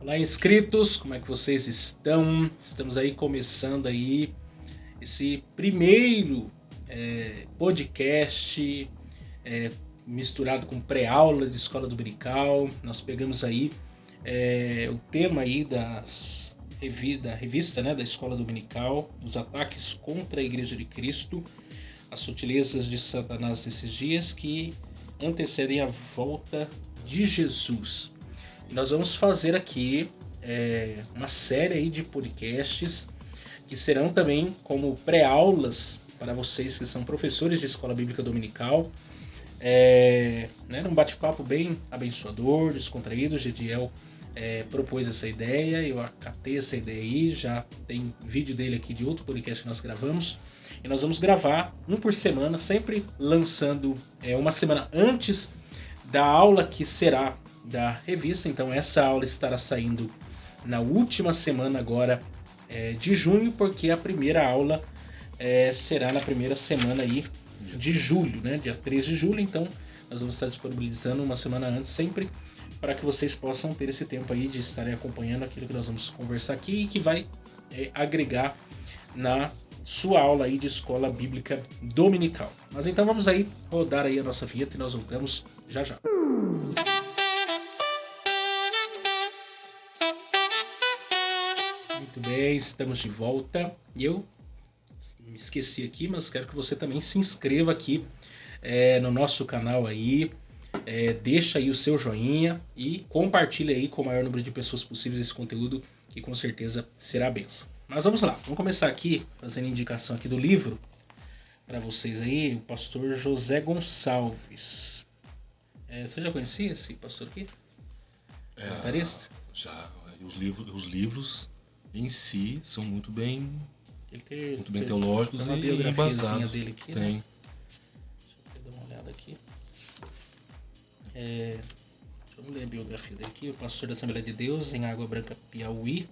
Olá, inscritos, como é que vocês estão? Estamos aí começando aí esse primeiro podcast misturado com pré-aula de escola dominical. Nós pegamos aí o tema aí da revista, né, da escola dominical, dos ataques contra a Igreja de Cristo, as sutilezas de Satanás nesses dias que antecedem a volta de Jesus. E nós vamos fazer aqui uma série aí de podcasts que serão também como pré-aulas para vocês que são professores de escola bíblica dominical. Um bate-papo bem abençoador, descontraído. O Gediel propôs essa ideia, eu acatei essa ideia aí, já tem vídeo dele aqui de outro podcast que nós gravamos. E nós vamos gravar um por semana, sempre lançando uma semana antes da aula que será da revista. Então essa aula estará saindo na última semana agora de junho, porque a primeira aula será na primeira semana aí de julho, né? Dia 3 de julho. Então nós vamos estar disponibilizando uma semana antes, sempre para que vocês possam ter esse tempo aí de estarem acompanhando aquilo que nós vamos conversar aqui e que vai agregar na sua aula aí de escola bíblica dominical. Mas então vamos aí rodar aí a nossa vinheta e nós voltamos já já. Muito bem, estamos de volta. Eu me esqueci aqui, mas quero que você também se inscreva aqui no nosso canal aí. Deixa aí o seu joinha e compartilha aí com o maior número de pessoas possíveis esse conteúdo, que com certeza será a bênção. Mas vamos lá, vamos começar aqui fazendo indicação aqui do livro para vocês aí, o pastor José Gonçalves. Você já conhecia esse pastor aqui? Comentarista? Já. Os livros em si são muito bem teológicos tem uma biografiazinha dele aqui. Tem. Né? Deixa eu dar uma olhada aqui. Vamos ler a biografia dele aqui. O pastor da Assembleia de Deus em Água Branca, Piauí.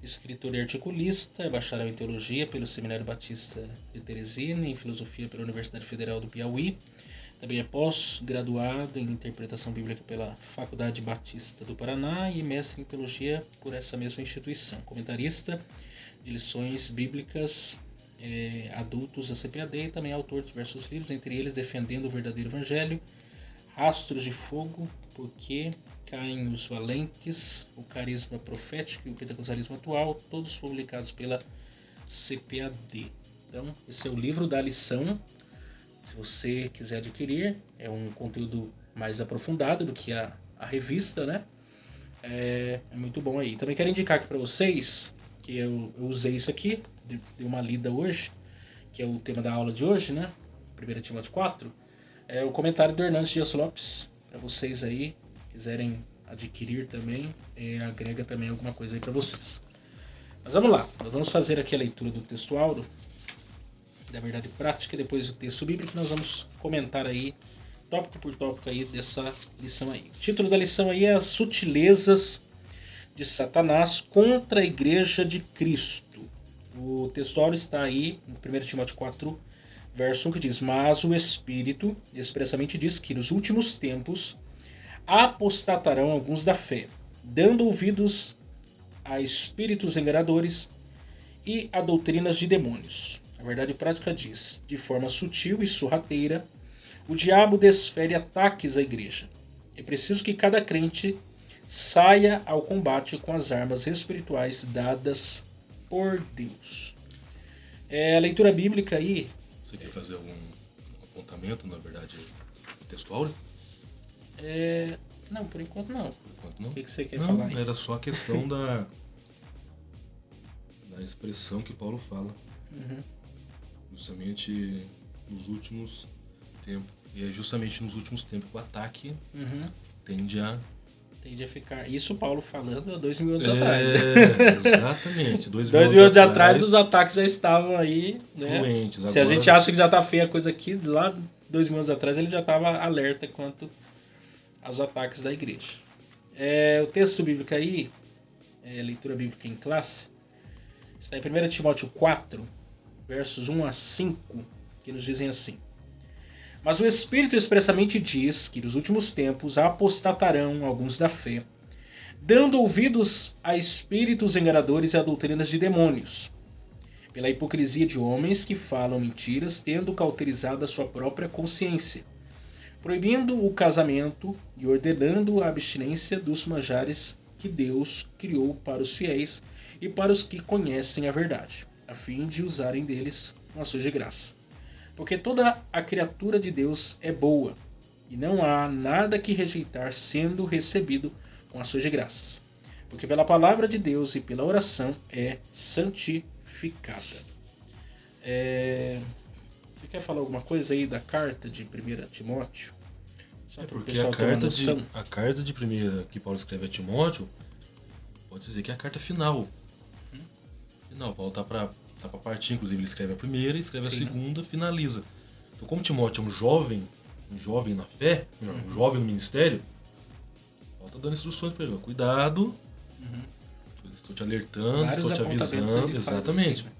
Escritor e articulista, é bacharel em teologia pelo Seminário Batista de Teresina, em filosofia pela Universidade Federal do Piauí. Também é pós-graduado em interpretação bíblica pela Faculdade Batista do Paraná e mestre em teologia por essa mesma instituição. Comentarista de lições bíblicas adultos da CPAD e também autor de diversos livros, entre eles Defendendo o Verdadeiro Evangelho, Rastros de Fogo, Porque Caem os Valentes, O Carisma Profético e o Pentecostalismo Atual, todos publicados pela CPAD. Então, esse é o livro da lição. Se você quiser adquirir, é um conteúdo mais aprofundado do que a revista, né? É muito bom aí. Também quero indicar aqui para vocês que eu usei isso aqui, dei uma lida hoje, que é o tema da aula de hoje, né? 1 Timóteo 4. É o comentário do Hernandes Dias Lopes, para vocês aí quiserem adquirir também, agrega também alguma coisa aí para vocês. Mas vamos lá, nós vamos fazer aqui a leitura do texto áureo, da verdade prática, e depois o texto bíblico, nós vamos comentar aí, tópico por tópico aí dessa lição aí. O título da lição aí é As Sutilezas de Satanás contra a Igreja de Cristo. O texto áureo está aí em 1 Timóteo 4, verso 1, que diz: Mas o Espírito expressamente diz que nos últimos tempos apostatarão alguns da fé, dando ouvidos a espíritos enganadores e a doutrinas de demônios. A verdade prática diz: de forma sutil e sorrateira, o diabo desfere ataques à igreja. É preciso que cada crente saia ao combate com as armas espirituais dadas por Deus. A leitura bíblica aí... Você quer fazer algum apontamento, na verdade, textual? Não, por enquanto não. Por enquanto não? O que você quer falar aí? Era só a questão da expressão que Paulo fala. Uhum. Justamente nos últimos tempos. E é justamente nos últimos tempos que o ataque tende a ficar. Isso Paulo falando há 2000 anos atrás. Exatamente. 2000 anos atrás os ataques já estavam aí, né? Fluentes. Se agora... a gente acha que já está feia a coisa aqui, lá 2000 anos atrás ele já estava alerta quanto aos ataques da igreja. O texto bíblico aí, leitura bíblica em classe, está em 1 Timóteo 4, versos 1 a 5, que nos dizem assim: Mas o Espírito expressamente diz que nos últimos tempos apostatarão alguns da fé, dando ouvidos a espíritos enganadores e a doutrinas de demônios, pela hipocrisia de homens que falam mentiras, tendo cauterizado a sua própria consciência, proibindo o casamento e ordenando a abstinência dos manjares que Deus criou para os fiéis e para os que conhecem a verdade, a fim de usarem deles com ações de graça. Porque toda a criatura de Deus é boa, e não há nada que rejeitar sendo recebido com ações de graças. Porque pela palavra de Deus e pela oração é santificada. Você quer falar alguma coisa aí da carta de 1 Timóteo? Só para o porque pessoal ter uma noção. a carta de 1 que Paulo escreve a Timóteo, pode dizer que é a carta final. Final, Paulo tá para partir, inclusive ele escreve a primeira, escreve a segunda, finaliza. Então, como Timóteo é um jovem na fé, um jovem no ministério, Paulo tá dando instruções para ele. Cuidado, estou te alertando, estou te avisando. Exatamente. Assim, né?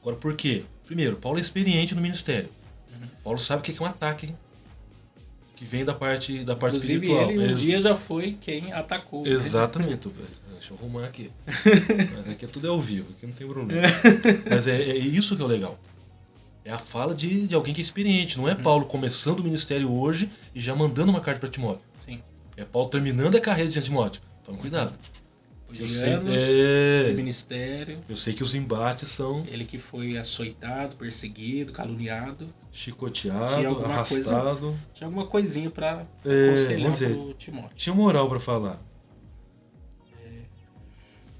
Agora, por quê? Primeiro, Paulo é experiente no ministério. Paulo sabe o que é um ataque que vem da parte inclusive, espiritual. Ele um dia já foi quem atacou. Exatamente. Né? Deixa eu arrumar aqui. Mas aqui tudo é ao vivo, aqui não tem problema. Mas é isso que é o legal. É a fala de alguém que é experiente. Não é Paulo começando o ministério hoje e já mandando uma carta para Timóteo. Sim. É Paulo terminando a carreira de Timóteo. Tome cuidado. Eu sei, de ministério. Eu sei que os embates são... Ele que foi açoitado, perseguido, caluniado. Chicoteado, arrastado. Tinha alguma coisinha para aconselhar pro Timóteo. Tinha moral para falar.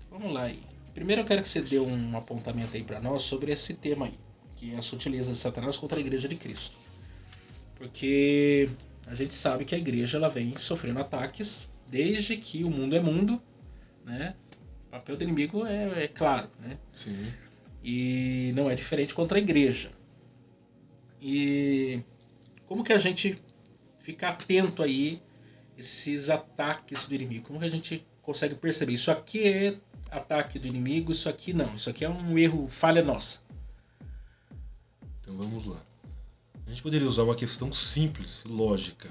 Vamos lá aí. Primeiro eu quero que você dê um apontamento aí para nós sobre esse tema aí, que é a sutileza de Satanás contra a Igreja de Cristo. Porque a gente sabe que a igreja ela vem sofrendo ataques desde que o mundo é mundo, né? O papel do inimigo é claro, né? Sim. E não é diferente contra a igreja. E como que a gente fica atento aí esses ataques do inimigo? Como que a gente consegue perceber? Isso aqui é ataque do inimigo, isso aqui não. Isso aqui é um erro, falha nossa. Então vamos lá. A gente poderia usar uma questão simples, lógica.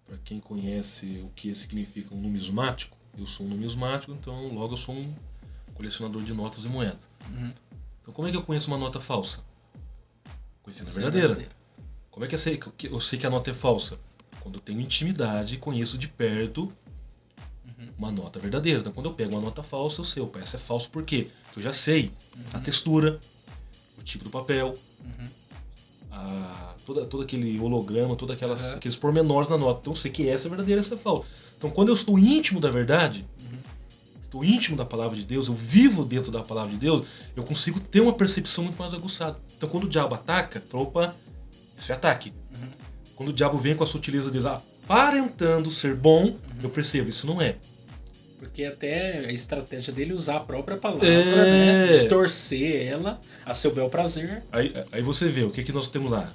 Para quem conhece o que significa um numismático, eu sou um numismático, então logo eu sou um colecionador de notas e moedas. Então como é que eu conheço uma nota falsa? Conhecendo a verdadeira. Como é que eu sei que a nota é falsa? Quando eu tenho intimidade e conheço de perto uma nota verdadeira. Então quando eu pego uma nota falsa, eu sei, opa, essa é falsa por quê? Porque eu já sei a textura, o tipo do papel, todo aquele holograma, todos aqueles pormenores na nota. Então eu sei que essa é verdadeira, essa é falsa. Então quando eu estou íntimo da verdade, estou íntimo da palavra de Deus, eu vivo dentro da palavra de Deus, eu consigo ter uma percepção muito mais aguçada. Então quando o diabo ataca, opa, isso é ataque. Quando o diabo vem com a sutileza dele, aparentando ser bom, eu percebo, isso não é. Porque até a estratégia dele é usar a própria palavra, né? Distorcer ela a seu bel prazer. Aí você vê, o que nós temos lá?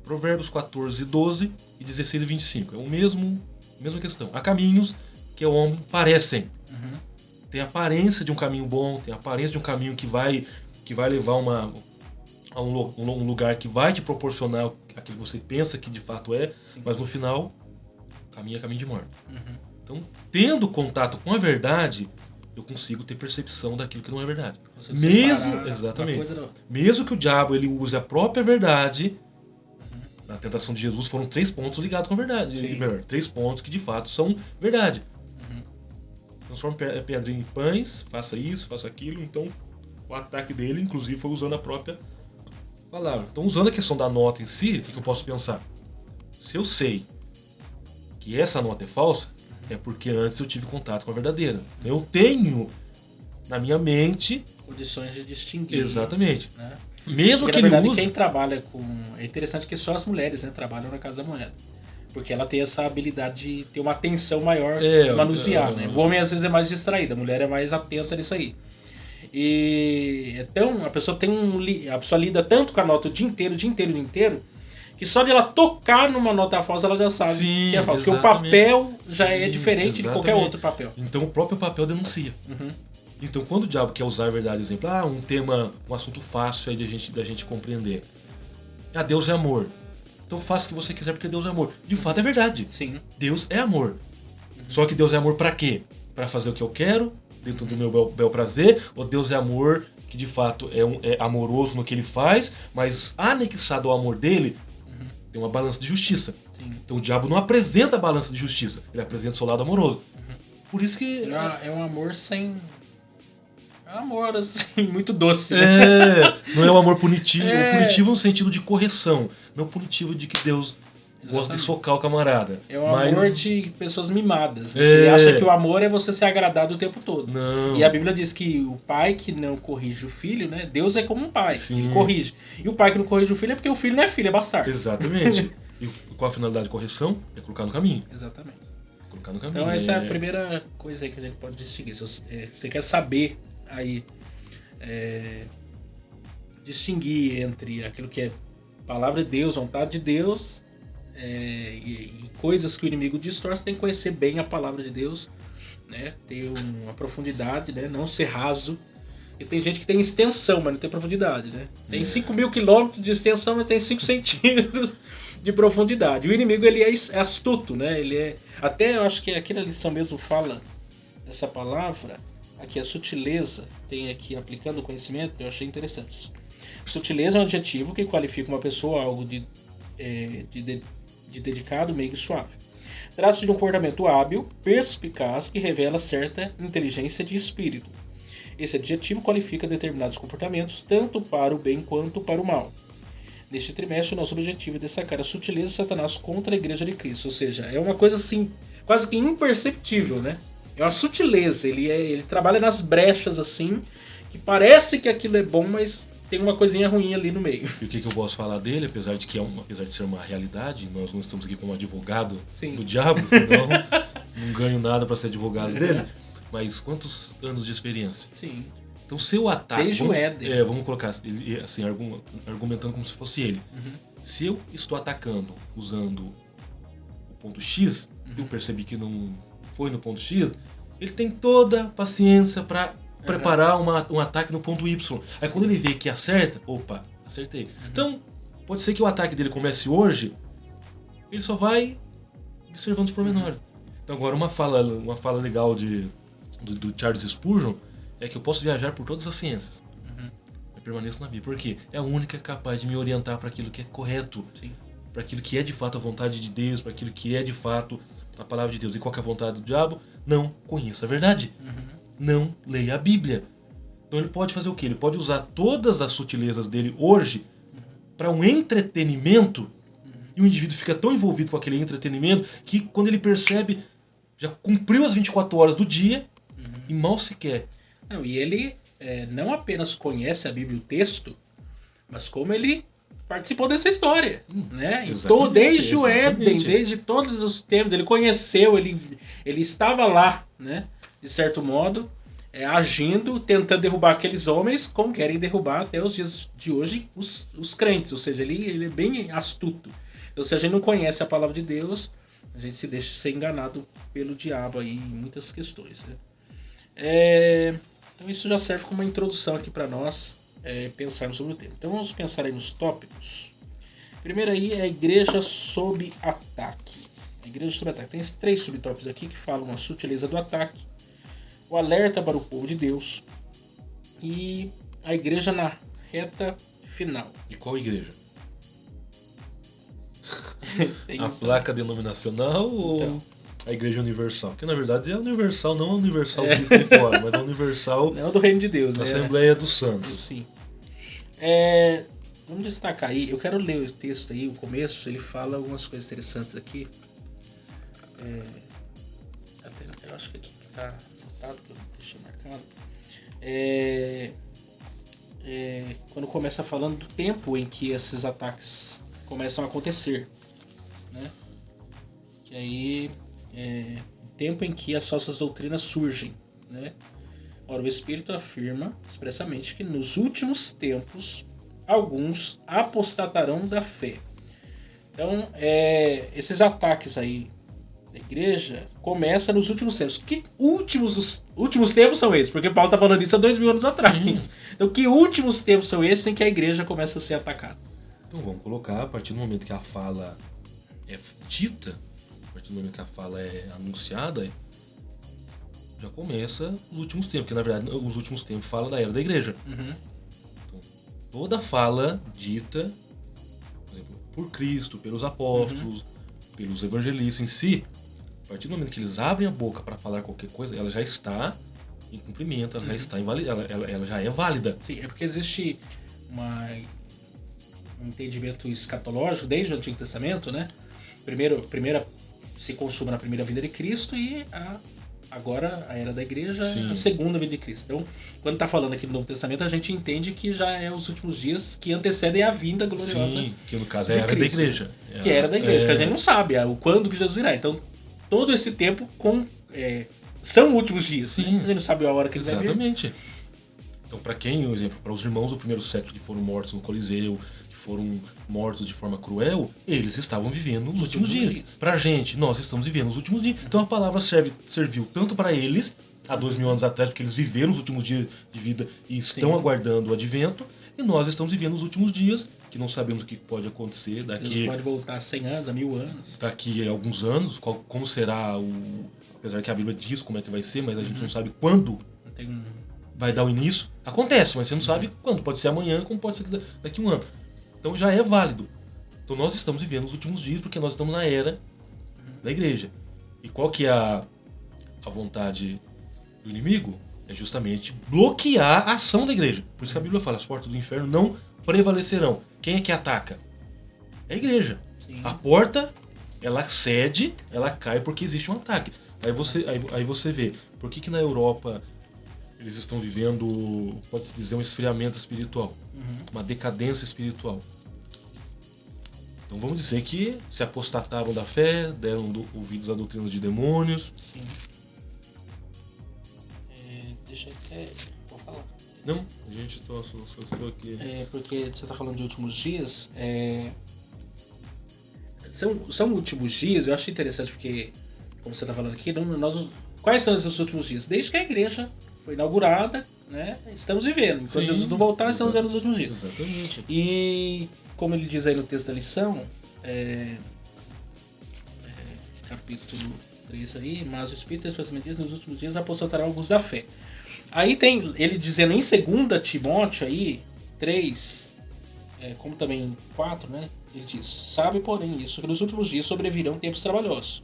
Provérbios 14, 12 e 16 e 25. É a mesma questão. Há caminhos que ao homem parecem. Tem a aparência de um caminho bom, tem a aparência de um caminho que vai levar a um lugar que vai te proporcionar aquilo que você pensa que de fato é, mas no final, caminho é caminho de morte. Então, tendo contato com a verdade, eu consigo ter percepção daquilo que não é verdade. Mesmo que o diabo ele use a própria verdade, na tentação de Jesus foram 3 pontos ligados com a verdade. 3 pontos que de fato são verdade. Transforma pedra em pães, faça isso, faça aquilo. Então, o ataque dele, inclusive, foi usando a própria palavra. Então, usando a questão da nota em si, o que eu posso pensar? Se eu sei que essa nota é falsa, é porque antes eu tive contato com a verdadeira. Então, eu tenho na minha mente condições de distinguir. Exatamente. Né? Mesmo porque, que na verdade, ele use... quem trabalha com... É interessante que só as mulheres, né, trabalham na Casa da Moeda. Porque ela tem essa habilidade de ter uma atenção maior de manusear. Né? O homem às vezes é mais distraído, a mulher é mais atenta nisso aí. E então a pessoa lida tanto com a nota o dia inteiro, que só de ela tocar numa nota falsa ela já sabe que é falsa. Porque o papel já é diferente de qualquer outro papel. Então o próprio papel denuncia. Então quando o diabo quer usar a verdade, exemplo, um tema, um assunto fácil aí da gente compreender. Deus é amor. Então faça o que você quiser porque Deus é amor. De fato é verdade. Sim. Deus é amor. Só que Deus é amor pra quê? Pra fazer o que eu quero, dentro do meu bel prazer? Ou Deus é amor que de fato é amoroso no que ele faz, mas anexado ao amor dele, tem uma balança de justiça. Sim. Então o diabo não apresenta a balança de justiça, ele apresenta o seu lado amoroso. Por isso que... É um amor sem... É um amor, assim, muito doce, né? não é um amor punitivo. É. Punitivo no sentido de correção, não punitivo de que Deus gosta de socar o camarada. É um amor de pessoas mimadas, né? Que É. acha que o amor é você ser agradado o tempo todo. Não. E a Bíblia diz que o pai que não corrige o filho, né? Deus é como um pai, Sim. ele corrige. E o pai que não corrige o filho é porque o filho não é filho, é bastardo. Exatamente. E qual a finalidade de correção? É colocar no caminho. Exatamente. Colocar no caminho. Então essa é a primeira coisa aí que a gente pode distinguir. Se você quer saber aí distinguir entre aquilo que é palavra de Deus, vontade de Deus, e coisas que o inimigo distorce, tem que conhecer bem a palavra de Deus, né? Ter uma profundidade, né? Não ser raso. E tem gente que tem extensão, mas não tem profundidade, né? Tem 5.000 quilômetros de extensão, mas tem 5 centímetros de profundidade. O inimigo, ele é astuto, né? Ele é... Até eu acho que aqui na lição mesmo fala essa palavra, aqui a sutileza, tem aqui aplicando o conhecimento, eu achei interessante. Sutileza é um adjetivo que qualifica uma pessoa a algo de dedicado, meigo e suave. Trata-se de um comportamento hábil, perspicaz, que revela certa inteligência de espírito. Esse adjetivo qualifica determinados comportamentos, tanto para o bem quanto para o mal. Neste trimestre, o nosso objetivo é destacar a sutileza de Satanás contra a Igreja de Cristo. Ou seja, é uma coisa assim, quase que imperceptível, né? É uma sutileza, ele trabalha nas brechas assim, que parece que aquilo é bom, mas tem uma coisinha ruim ali no meio. E o que eu posso falar dele, apesar de ser uma realidade, nós não estamos aqui como advogado do diabo, senão não ganho nada para ser advogado dele. Mas quantos anos de experiência? Sim. Então seu ataque... Desde o Éden. Vamos colocar assim, argumentando como se fosse ele. Se eu estou atacando usando o ponto X, eu percebi que não foi no ponto X, ele tem toda a paciência para preparar um ataque no ponto Y. Aí quando ele vê que acerta, opa, acertei. Então, pode ser que o ataque dele comece hoje, ele só vai observando os pormenores. Então agora uma fala legal do Charles Spurgeon é que eu posso viajar por todas as ciências. Eu permaneço na Bíblia. Por quê? É a única capaz de me orientar para aquilo que é correto. Para aquilo que é de fato a vontade de Deus, para aquilo que é de fato a palavra de Deus. E qual que é a vontade do diabo? Não conheça a verdade. Não leia a Bíblia. Então ele pode fazer o quê? Ele pode usar todas as sutilezas dele hoje para um entretenimento, e o indivíduo fica tão envolvido com aquele entretenimento que quando ele percebe, já cumpriu as 24 horas do dia e mal sequer. Não, e ele não apenas conhece a Bíblia, o texto, mas como ele participou dessa história, né? Então, desde o Éden, desde todos os tempos, ele conheceu, ele estava lá, né? De certo modo, agindo, tentando derrubar aqueles homens, como querem derrubar até os dias de hoje os crentes. Ou seja, ele é bem astuto. Então, se a gente não conhece a palavra de Deus, a gente se deixa ser enganado pelo diabo aí em muitas questões, né? Então isso já serve como uma introdução aqui para nós pensarmos sobre o tema. Então vamos pensar aí nos tópicos. Primeiro aí é a igreja sob ataque. A igreja sob ataque. Tem 3 subtópicos aqui que falam a sutileza do ataque, o alerta para o povo de Deus e a igreja na reta final. E qual igreja? A placa denominacional ou a igreja universal? Porque na verdade é universal, não a universal que tem fora, mas a universal não do reino de Deus, da Assembleia dos Santos. Sim. Vamos destacar aí, eu quero ler o texto aí, o começo, ele fala algumas coisas interessantes aqui. Eu acho que aqui que está anotado, que eu deixei marcado. Quando começa falando do tempo em que esses ataques começam a acontecer, né? Que aí o tempo em que as falsas doutrinas surgem, né? Ora, o Espírito afirma expressamente que nos últimos tempos alguns apostatarão da fé. Então, esses ataques aí da igreja começam nos últimos tempos. Que últimos tempos são esses? Porque Paulo está falando isso há 2000 anos atrás. Então, que últimos tempos são esses em que a igreja começa a ser atacada? Então vamos colocar, a partir do momento que a fala é dita, partir do momento que a fala é anunciada, já começa os últimos tempos, porque na verdade os últimos tempos fala da era da igreja. Então, toda fala dita, por exemplo, por Cristo, pelos apóstolos, pelos evangelistas em si, a partir do momento que eles abrem a boca para falar qualquer coisa, ela já está em cumprimento, ela já está ela já é válida. Sim, é porque existe um entendimento escatológico desde o Antigo Testamento, né? Primeira se consuma na primeira vinda de Cristo e agora a era da igreja, Sim. a segunda vinda de Cristo. Então, quando está falando aqui no Novo Testamento, a gente entende que já é os últimos dias que antecedem a vinda gloriosa. Sim, que no caso é a era da igreja. Que era da igreja, que a gente não sabe o quando que Jesus virá. Então, todo esse tempo são últimos dias. Sim. Né? A gente não sabe a hora que eles vão vir. Exatamente. Então, para quem, por exemplo, para os irmãos do primeiro século que foram mortos no Coliseu, que foram mortos de forma cruel, eles estavam vivendo os últimos dias. Pra gente, nós estamos vivendo os últimos dias. Então a palavra serviu tanto para eles, há 2000 anos atrás, porque eles viveram os últimos dias de vida e estão aguardando o advento, e nós estamos vivendo os últimos dias, que não sabemos o que pode acontecer daqui... Deus pode voltar a 100 anos, a 1000 anos. Daqui a alguns anos, como será apesar que a Bíblia diz como é que vai ser, mas a gente não sabe quando vai dar o início. Acontece, mas você não sabe quando. Pode ser amanhã, como pode ser daqui a um ano. Então já é válido. Então nós estamos vivendo os últimos dias porque nós estamos na era da igreja. E qual que é a vontade do inimigo? É justamente bloquear a ação da igreja. Por isso que a Bíblia fala, as portas do inferno não prevalecerão. Quem é que ataca? É a igreja. Sim. A porta, ela cede, ela cai porque existe um ataque. Aí você vê, por que na Europa eles estão vivendo, pode-se dizer, um esfriamento espiritual, uma decadência espiritual. Então vamos dizer que se apostataram da fé, deram ouvidos à doutrina de demônios. Sim. Deixa eu até... Vou falar. Não, a gente só aqui. Porque você está falando de últimos dias. São últimos dias, eu acho interessante porque, como você está falando aqui, quais são esses últimos dias? Desde que a igreja foi inaugurada, né? Estamos vivendo. Enquanto Jesus não voltar, estamos vivendo os últimos dias. Exatamente. E como ele diz aí no texto da lição, capítulo 3 aí, mas o Espírito expressamente diz, nos últimos dias apostatarão alguns da fé. Aí tem ele dizendo em 2 Timóteo aí, 3, como também 4, né? Ele diz, sabe porém isso, que nos últimos dias sobrevirão tempos trabalhosos.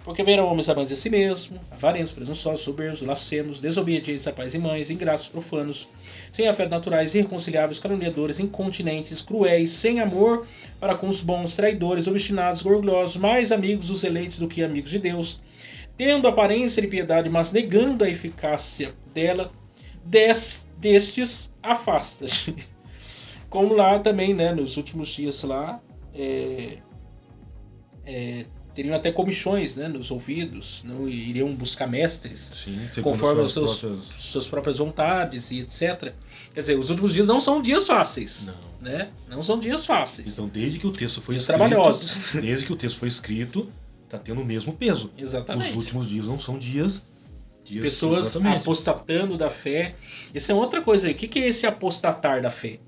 Porque verão homens amantes de si mesmo, avarentos, presunçosos, soberbos, lascivos, desobedientes a pais e mães, ingratos, profanos, sem afetos naturais, irreconciliáveis, caluniadores, incontinentes, cruéis, sem amor para com os bons, traidores, obstinados, orgulhosos, mais amigos dos eleitos do que amigos de Deus, tendo aparência de piedade, mas negando a eficácia dela, destes afasta-te. Como lá também, né, nos últimos dias lá, teriam até comichões, né, nos ouvidos, não iriam buscar mestres. Sim, conforme as suas próprias vontades e etc. Quer dizer, os últimos dias não são dias fáceis. Não. Né? Não são dias fáceis. Então, desde que o texto foi dias escrito, trabalhosos. Desde que o texto foi escrito, está tendo o mesmo peso. Exatamente. Os últimos dias não são dias pessoas exatamente. Apostatando da fé. Isso é outra coisa aí. O que é esse apostatar da fé?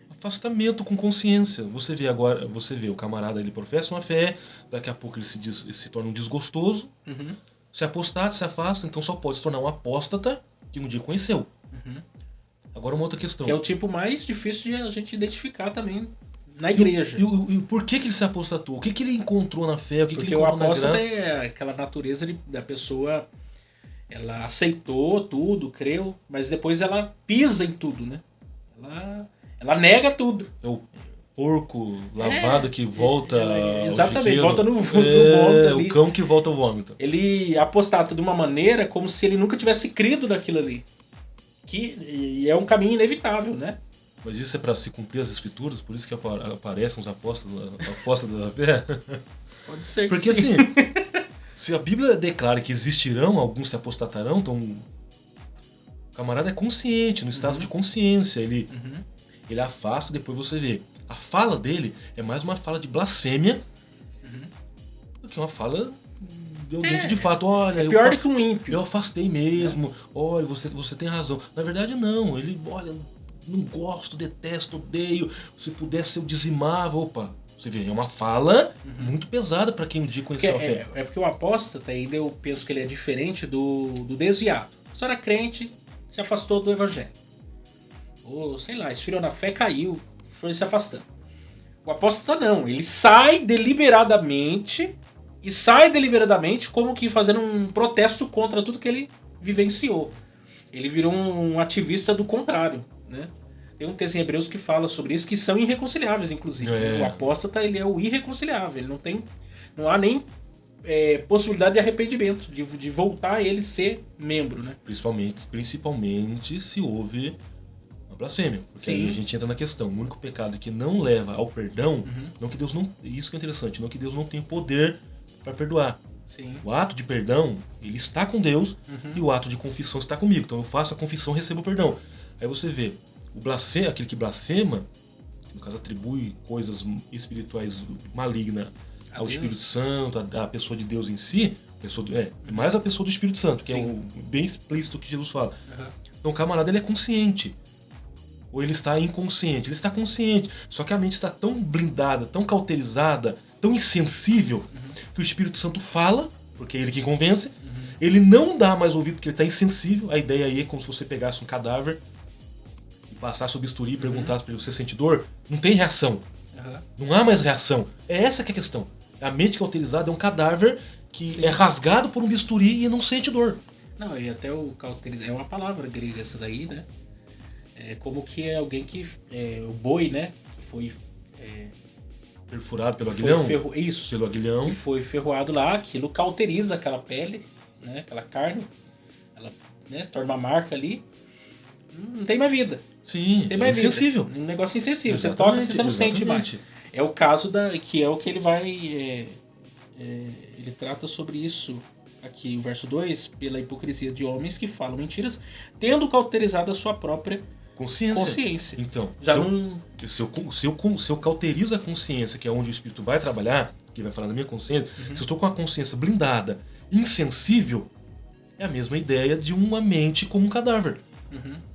Afastamento com consciência. Você vê o camarada, ele professa uma fé, daqui a pouco ele se torna um desgostoso, se apostata, se afasta, então só pode se tornar um apóstata que um dia conheceu. Agora uma outra questão. Que é o tipo mais difícil de a gente identificar também na igreja. E por que ele se apostatou? O que ele encontrou na fé? Porque ele o encontrou apóstata na graça? é aquela natureza da pessoa, ela aceitou tudo, creu, mas depois ela pisa em tudo, né? Ela nega tudo. É o porco lavado que volta exatamente, volta no vômito ali. O cão que volta ao vômito. Ele apostata de uma maneira como se ele nunca tivesse crido naquilo ali. E é um caminho inevitável, né? Mas isso é para se cumprir as escrituras? Por isso que aparecem os apóstolos da fé? Pode ser que Porque sim. assim, se a Bíblia declara que existirão, alguns se apostatarão, então o camarada é consciente, no estado de consciência. Ele afasta, depois você vê. A fala dele é mais uma fala de blasfêmia do que uma fala de alguém que de fato, olha... pior do que um ímpio. Eu afastei mesmo, olha, você tem razão. Na verdade, não. Ele, olha, não gosto, detesto, odeio, se pudesse eu dizimava, opa. Você vê, é uma fala muito pesada para quem um dia conheceu a fé. É porque o apóstata, ainda eu penso que ele é diferente do desviado. A pessoa era crente, se afastou do evangelho. Ou, sei lá, esfriou na fé, caiu, foi se afastando. O apóstata não, ele sai deliberadamente, e sai deliberadamente como que fazendo um protesto contra tudo que ele vivenciou. Ele virou um ativista do contrário, né? Tem um texto em Hebreus que fala sobre isso, que são irreconciliáveis, inclusive. O apóstata, ele é o irreconciliável. Ele não há nem possibilidade de arrependimento, de voltar a ele ser membro, né? Principalmente se houve uma blasfêmia. Porque Sim. aí a gente entra na questão. O único pecado que não leva ao perdão, não que Deus não... Isso que é interessante, não que Deus não tem poder para perdoar. Sim. O ato de perdão, ele está com Deus, e o ato de confissão está comigo. Então eu faço a confissão e recebo o perdão. Aí você vê, aquele que blasfema, que no caso atribui coisas espirituais malignas ao Espírito Santo, a pessoa de Deus em si, mais a pessoa do Espírito Santo, que é o bem explícito que Jesus fala. Então o camarada, ele é consciente. Ou ele está inconsciente? Ele está consciente. Só que a mente está tão blindada, tão cauterizada, tão insensível, que o Espírito Santo fala, porque é ele que convence, ele não dá mais ouvido porque ele está insensível. A ideia aí é como se você pegasse um cadáver e passasse o bisturi e perguntasse para ele, você sente dor? Não tem reação. Não há mais reação. É essa que é a questão. A mente cauterizada é um cadáver que é rasgado por um bisturi e não sente dor. Não, e até o cauterizado é uma palavra grega essa daí, né? É como que é alguém que... o boi, né? Que foi... perfurado pelo aguilhão? Isso. Pelo aguilhão. Que foi ferroado lá, aquilo cauteriza aquela pele, né? Aquela carne. Ela, né, torna uma marca ali. Não tem mais vida. Sim, tem mais insensível. Um negócio insensível. Exatamente, você toca, você não sente mais. É o caso que é o que ele vai... ele trata sobre isso aqui, o verso 2, pela hipocrisia de homens que falam mentiras, tendo cauterizado a sua própria consciência. Então, já se eu cauterizo a consciência, que é onde o Espírito vai trabalhar, que vai falar na minha consciência, se eu estou com a consciência blindada, insensível, é a mesma ideia de uma mente como um cadáver.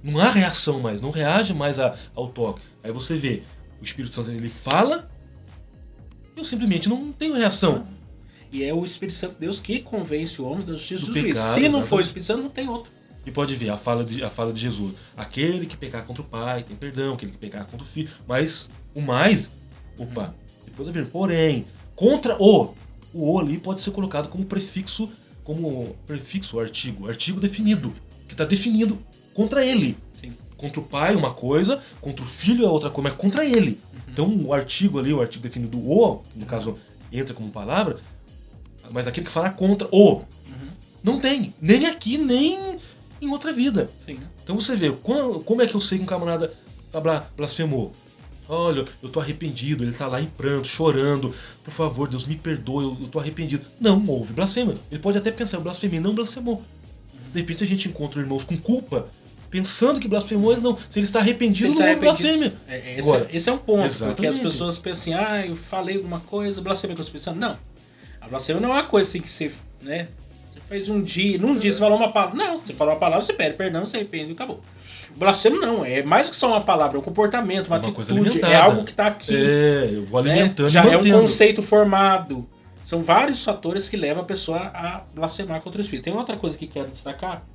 Não há reação mais, não reage mais ao toque. Aí você vê, o Espírito Santo, ele fala, eu simplesmente não tenho reação. E é o Espírito Santo de Deus que convence o homem da justiça do pecado, juízo. Se não for o Espírito Santo, não tem outro. E pode ver a fala de Jesus. Aquele que pecar contra o pai tem perdão, aquele que pecar contra o filho. Mas o mais, depois da ver, porém, contra o ali pode ser colocado como prefixo, artigo definido, que está definido contra ele. Sim. Contra o pai uma coisa, contra o filho é outra coisa, mas contra ele. Então o artigo definido no caso entra como palavra, mas aquele que fala contra não tem, nem aqui, nem em outra vida. Sim. Então você vê, como é que eu sei que um camarada blasfemou? Olha, eu tô arrependido, ele tá lá em pranto, chorando, por favor, Deus me perdoe, eu tô arrependido. Não houve blasfêmia. Ele pode até pensar, eu blasfemei, não blasfemou. De repente a gente encontra irmãos com culpa, pensando que blasfemou, mas não, se ele está arrependido, não houve blasfêmia. Esse é um ponto, exatamente. Porque as pessoas pensam assim, eu falei alguma coisa, blasfemei com o Espírito Santo. Não, a blasfêmia não é uma coisa assim que você, né? Fez num dia você falou uma palavra. Não, você falou uma palavra, você pede perdão, você arrepende e acabou. O blasfemo não, é mais que só uma palavra, é um comportamento, uma atitude, é algo que está aqui. Eu vou alimentando, já é um conceito formado. São vários fatores que levam a pessoa a blasfemar contra o Espírito. Tem outra coisa que quero destacar.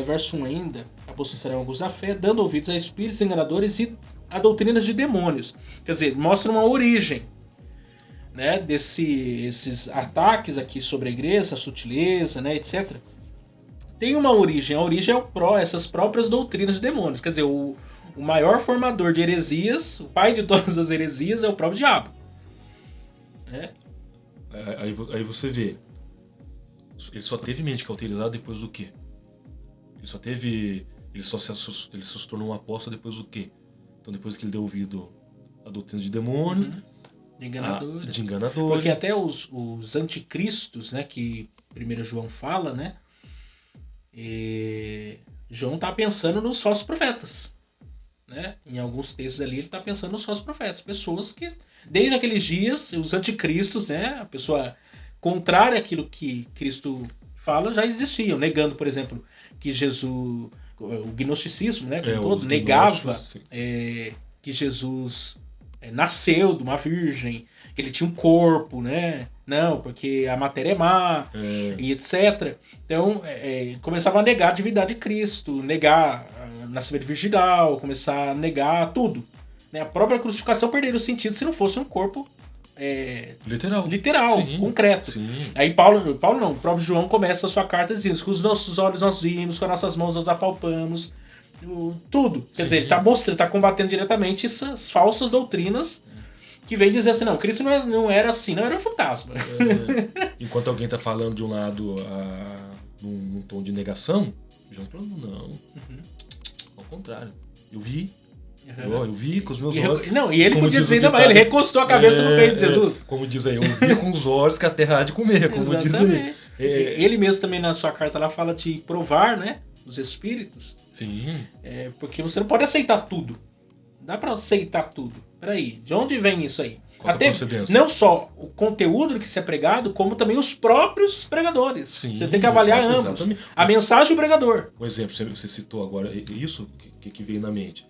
Verso 1 ainda, apostatarão alguns da fé, dando ouvidos a espíritos enganadores e a doutrinas de demônios. Quer dizer, mostra uma origem, né, esses ataques aqui sobre a igreja, a sutileza, né, etc. Tem uma origem. A origem é essas próprias doutrinas de demônios. Quer dizer, o maior formador de heresias, o pai de todas as heresias é o próprio diabo. Né? Aí você vê, ele só teve mente cauterizada depois do quê? Ele só se tornou um apóstolo depois do quê? Então depois que ele deu ouvido à doutrina de demônios, de enganadores. Porque até os anticristos, né, que 1 João fala, né? João está pensando nos falsos profetas. Né? Em alguns textos ali ele está pensando nos falsos profetas. Pessoas que, desde aqueles dias, os anticristos, né, a pessoa contrária àquilo que Cristo fala, já existiam. Negando, por exemplo, que Jesus o gnosticismo, né, como os todo, negava gnósticos, sim. que Jesus nasceu de uma virgem, que ele tinha um corpo, né? Não, porque a matéria é má, e etc. Então, começava a negar a divindade de Cristo, negar o nascimento virginal, começar a negar tudo. Né? A própria crucificação perderia o sentido se não fosse um corpo literal, Sim, concreto. sim. Aí Paulo não, o próprio João começa a sua carta dizendo: com os nossos olhos nós vimos, com as nossas mãos nós apalpamos, tudo. Quer dizer, ele está mostrando, está combatendo diretamente essas falsas doutrinas que vem dizer assim: não, Cristo não era assim, não era um fantasma. Enquanto alguém está falando de um lado num tom de negação, João está falando, não. Ao contrário. Eu vi. Eu vi com os meus olhos. Não, e ele podia dizer ainda mais, ele recostou a cabeça no peito de Jesus. Como diz aí, eu vi com os olhos que a terra há de comer, como diz aí. Ele mesmo também na sua carta lá fala de provar, né, os espíritos. Sim. Porque você não pode aceitar tudo. Não dá pra aceitar tudo. Peraí, de onde vem isso aí? Até não só o conteúdo que se é pregado, como também os próprios pregadores. Sim, você tem que avaliar ambos. Exatamente. A mensagem e o pregador. Um exemplo, você citou agora isso que veio na mente.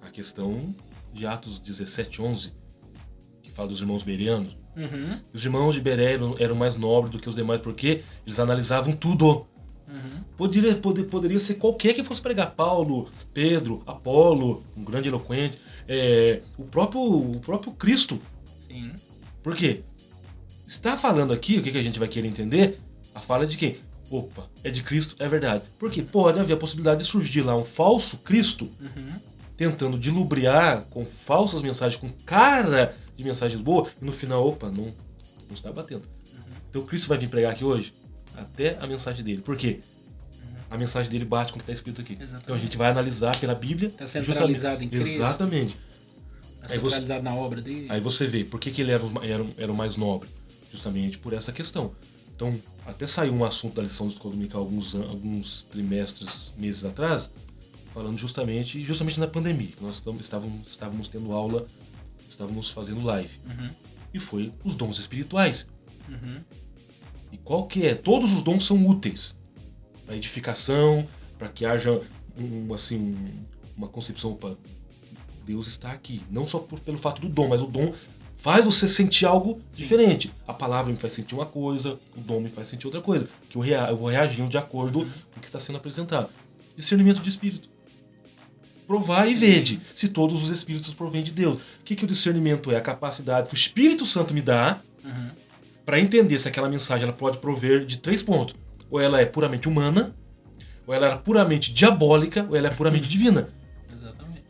A questão de Atos 17:11, que fala dos irmãos bereanos. Uhum. Os irmãos de Beré eram mais nobres do que os demais, porque eles analisavam tudo. Uhum. Poderia ser qualquer que fosse pregar. Paulo, Pedro, Apolo, um grande eloquente, o próprio Cristo. Sim. Por quê? Está falando aqui, o que a gente vai querer entender? A fala de quem? Opa, é de Cristo, é verdade. Porque pode haver a possibilidade de surgir lá um falso Cristo, tentando dilubriar com falsas mensagens, com cara de mensagens boas, e no final, opa, não está batendo. Então o Cristo vai vir pregar aqui hoje, até a mensagem dele. Por quê? A mensagem dele bate com o que está escrito aqui. Exatamente. Então a gente vai analisar pela Bíblia. Está centralizado em Cristo. Exatamente. Está centralizado na obra dele. Aí você vê, por que ele era o mais nobre? Justamente por essa questão. Então, até saiu um assunto da lição de escola dominical alguns trimestres, meses atrás, falando justamente na pandemia. Nós estávamos tendo aula, estávamos fazendo live. E foi os dons espirituais. E qual que é? Todos os dons são úteis para edificação, para que haja uma concepção, opa, Deus está aqui. Não só pelo fato do dom, mas o dom faz você sentir algo diferente. A palavra me faz sentir uma coisa, o dom me faz sentir outra coisa. Que eu vou reagindo de acordo com o que está sendo apresentado. Discernimento de espírito. Provar e vede se todos os espíritos provêm de Deus. O que o discernimento é? A capacidade que o Espírito Santo me dá para entender se aquela mensagem ela pode prover de 3 pontos. Ou ela é puramente humana, ou ela é puramente diabólica, ou ela é puramente divina. Exatamente.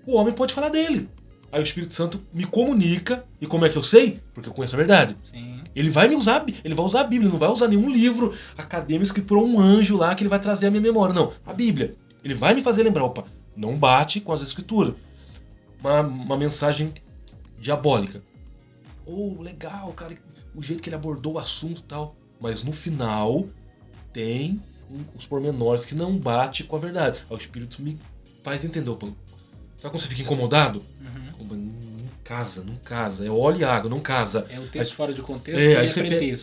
O homem pode falar dele. Aí o Espírito Santo me comunica. E como é que eu sei? Porque eu conheço a verdade. Sim. Ele vai usar a Bíblia, ele não vai usar nenhum livro acadêmico escrito por um anjo lá que ele vai trazer a minha memória. Não, a Bíblia. Ele vai me fazer lembrar, opa, não bate com as escrituras. Uma mensagem diabólica. Legal, cara, o jeito que ele abordou o assunto e tal. Mas no final tem os pormenores que não bate com a verdade. Aí o Espírito me faz entender, opa, sabe quando você fica incomodado? Não casa. É óleo e água, não casa. É o texto fora de contexto.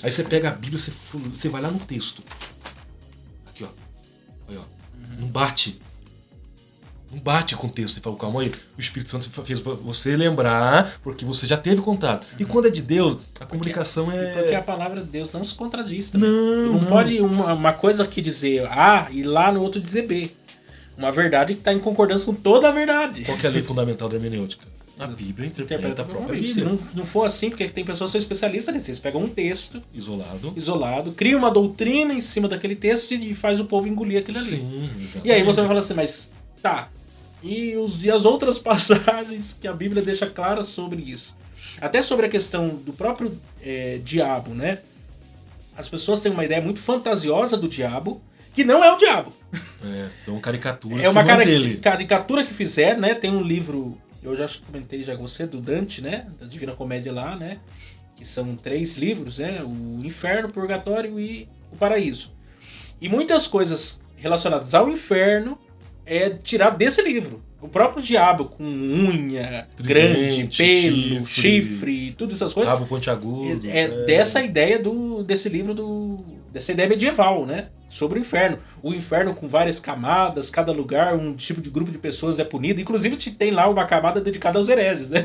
Aí você pega a Bíblia, você vai lá no texto. Aqui, ó. Aí, ó. Não bate. Não bate com o texto. Você fala, calma aí. O Espírito Santo fez você lembrar, porque você já teve contato. E quando é de Deus, a comunicação é... Porque a palavra de Deus não se contradiz também. Não pode uma coisa aqui dizer A e lá no outro dizer B. Uma verdade que está em concordância com toda a verdade. Qual que é a lei fundamental da hermenêutica? A Bíblia interpreta a própria Bíblia. Se não for assim, porque tem pessoas que são especialistas nisso. Eles pegam um texto isolado, criam uma doutrina em cima daquele texto e faz o povo engolir aquilo ali. Sim, exatamente. E aí você vai falar assim, mas tá, e as outras passagens que a Bíblia deixa claras sobre isso? Até sobre a questão do próprio diabo, né? As pessoas têm uma ideia muito fantasiosa do diabo, que não é o diabo. São caricaturas. É uma caricatura que fizeram, né? Tem um livro, eu já comentei já com você, do Dante, né? Da Divina Comédia lá, né? Que são 3 livros, né? O Inferno, o Purgatório e o Paraíso. E muitas coisas relacionadas ao inferno é tirado desse livro. O próprio diabo com unha grande, pelo, chifre, tudo essas coisas. Rabo pontiagudo. Dessa ideia desse livro dessa ideia medieval, né? Sobre o inferno. O inferno com várias camadas, cada lugar, um tipo de grupo de pessoas é punido. Inclusive tem lá uma camada dedicada aos hereges, né?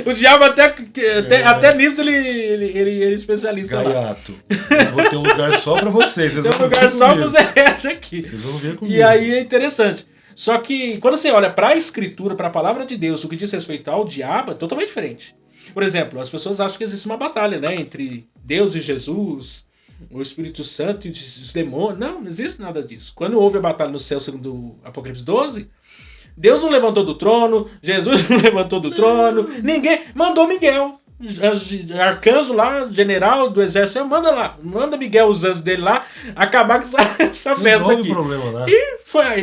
O diabo até nisso ele é especialista lá. Gaiato. Eu vou ter um lugar só pra vocês. Tem um lugar só pros hereges aqui. Vocês vão ver comigo. E aí é interessante. Só que quando você olha para a Escritura, para a palavra de Deus, o que diz respeito ao diabo é totalmente diferente. Por exemplo, as pessoas acham que existe uma batalha, né, entre Deus e Jesus, o Espírito Santo e os demônios. Não existe nada disso. Quando houve a batalha no céu, segundo Apocalipse 12, Deus não levantou do trono, Jesus não levantou do trono, ninguém mandou Miguel. Arcanjo lá, general do exército, manda Miguel, os anjos dele lá, acabar com essa festa aqui. Problema lá. E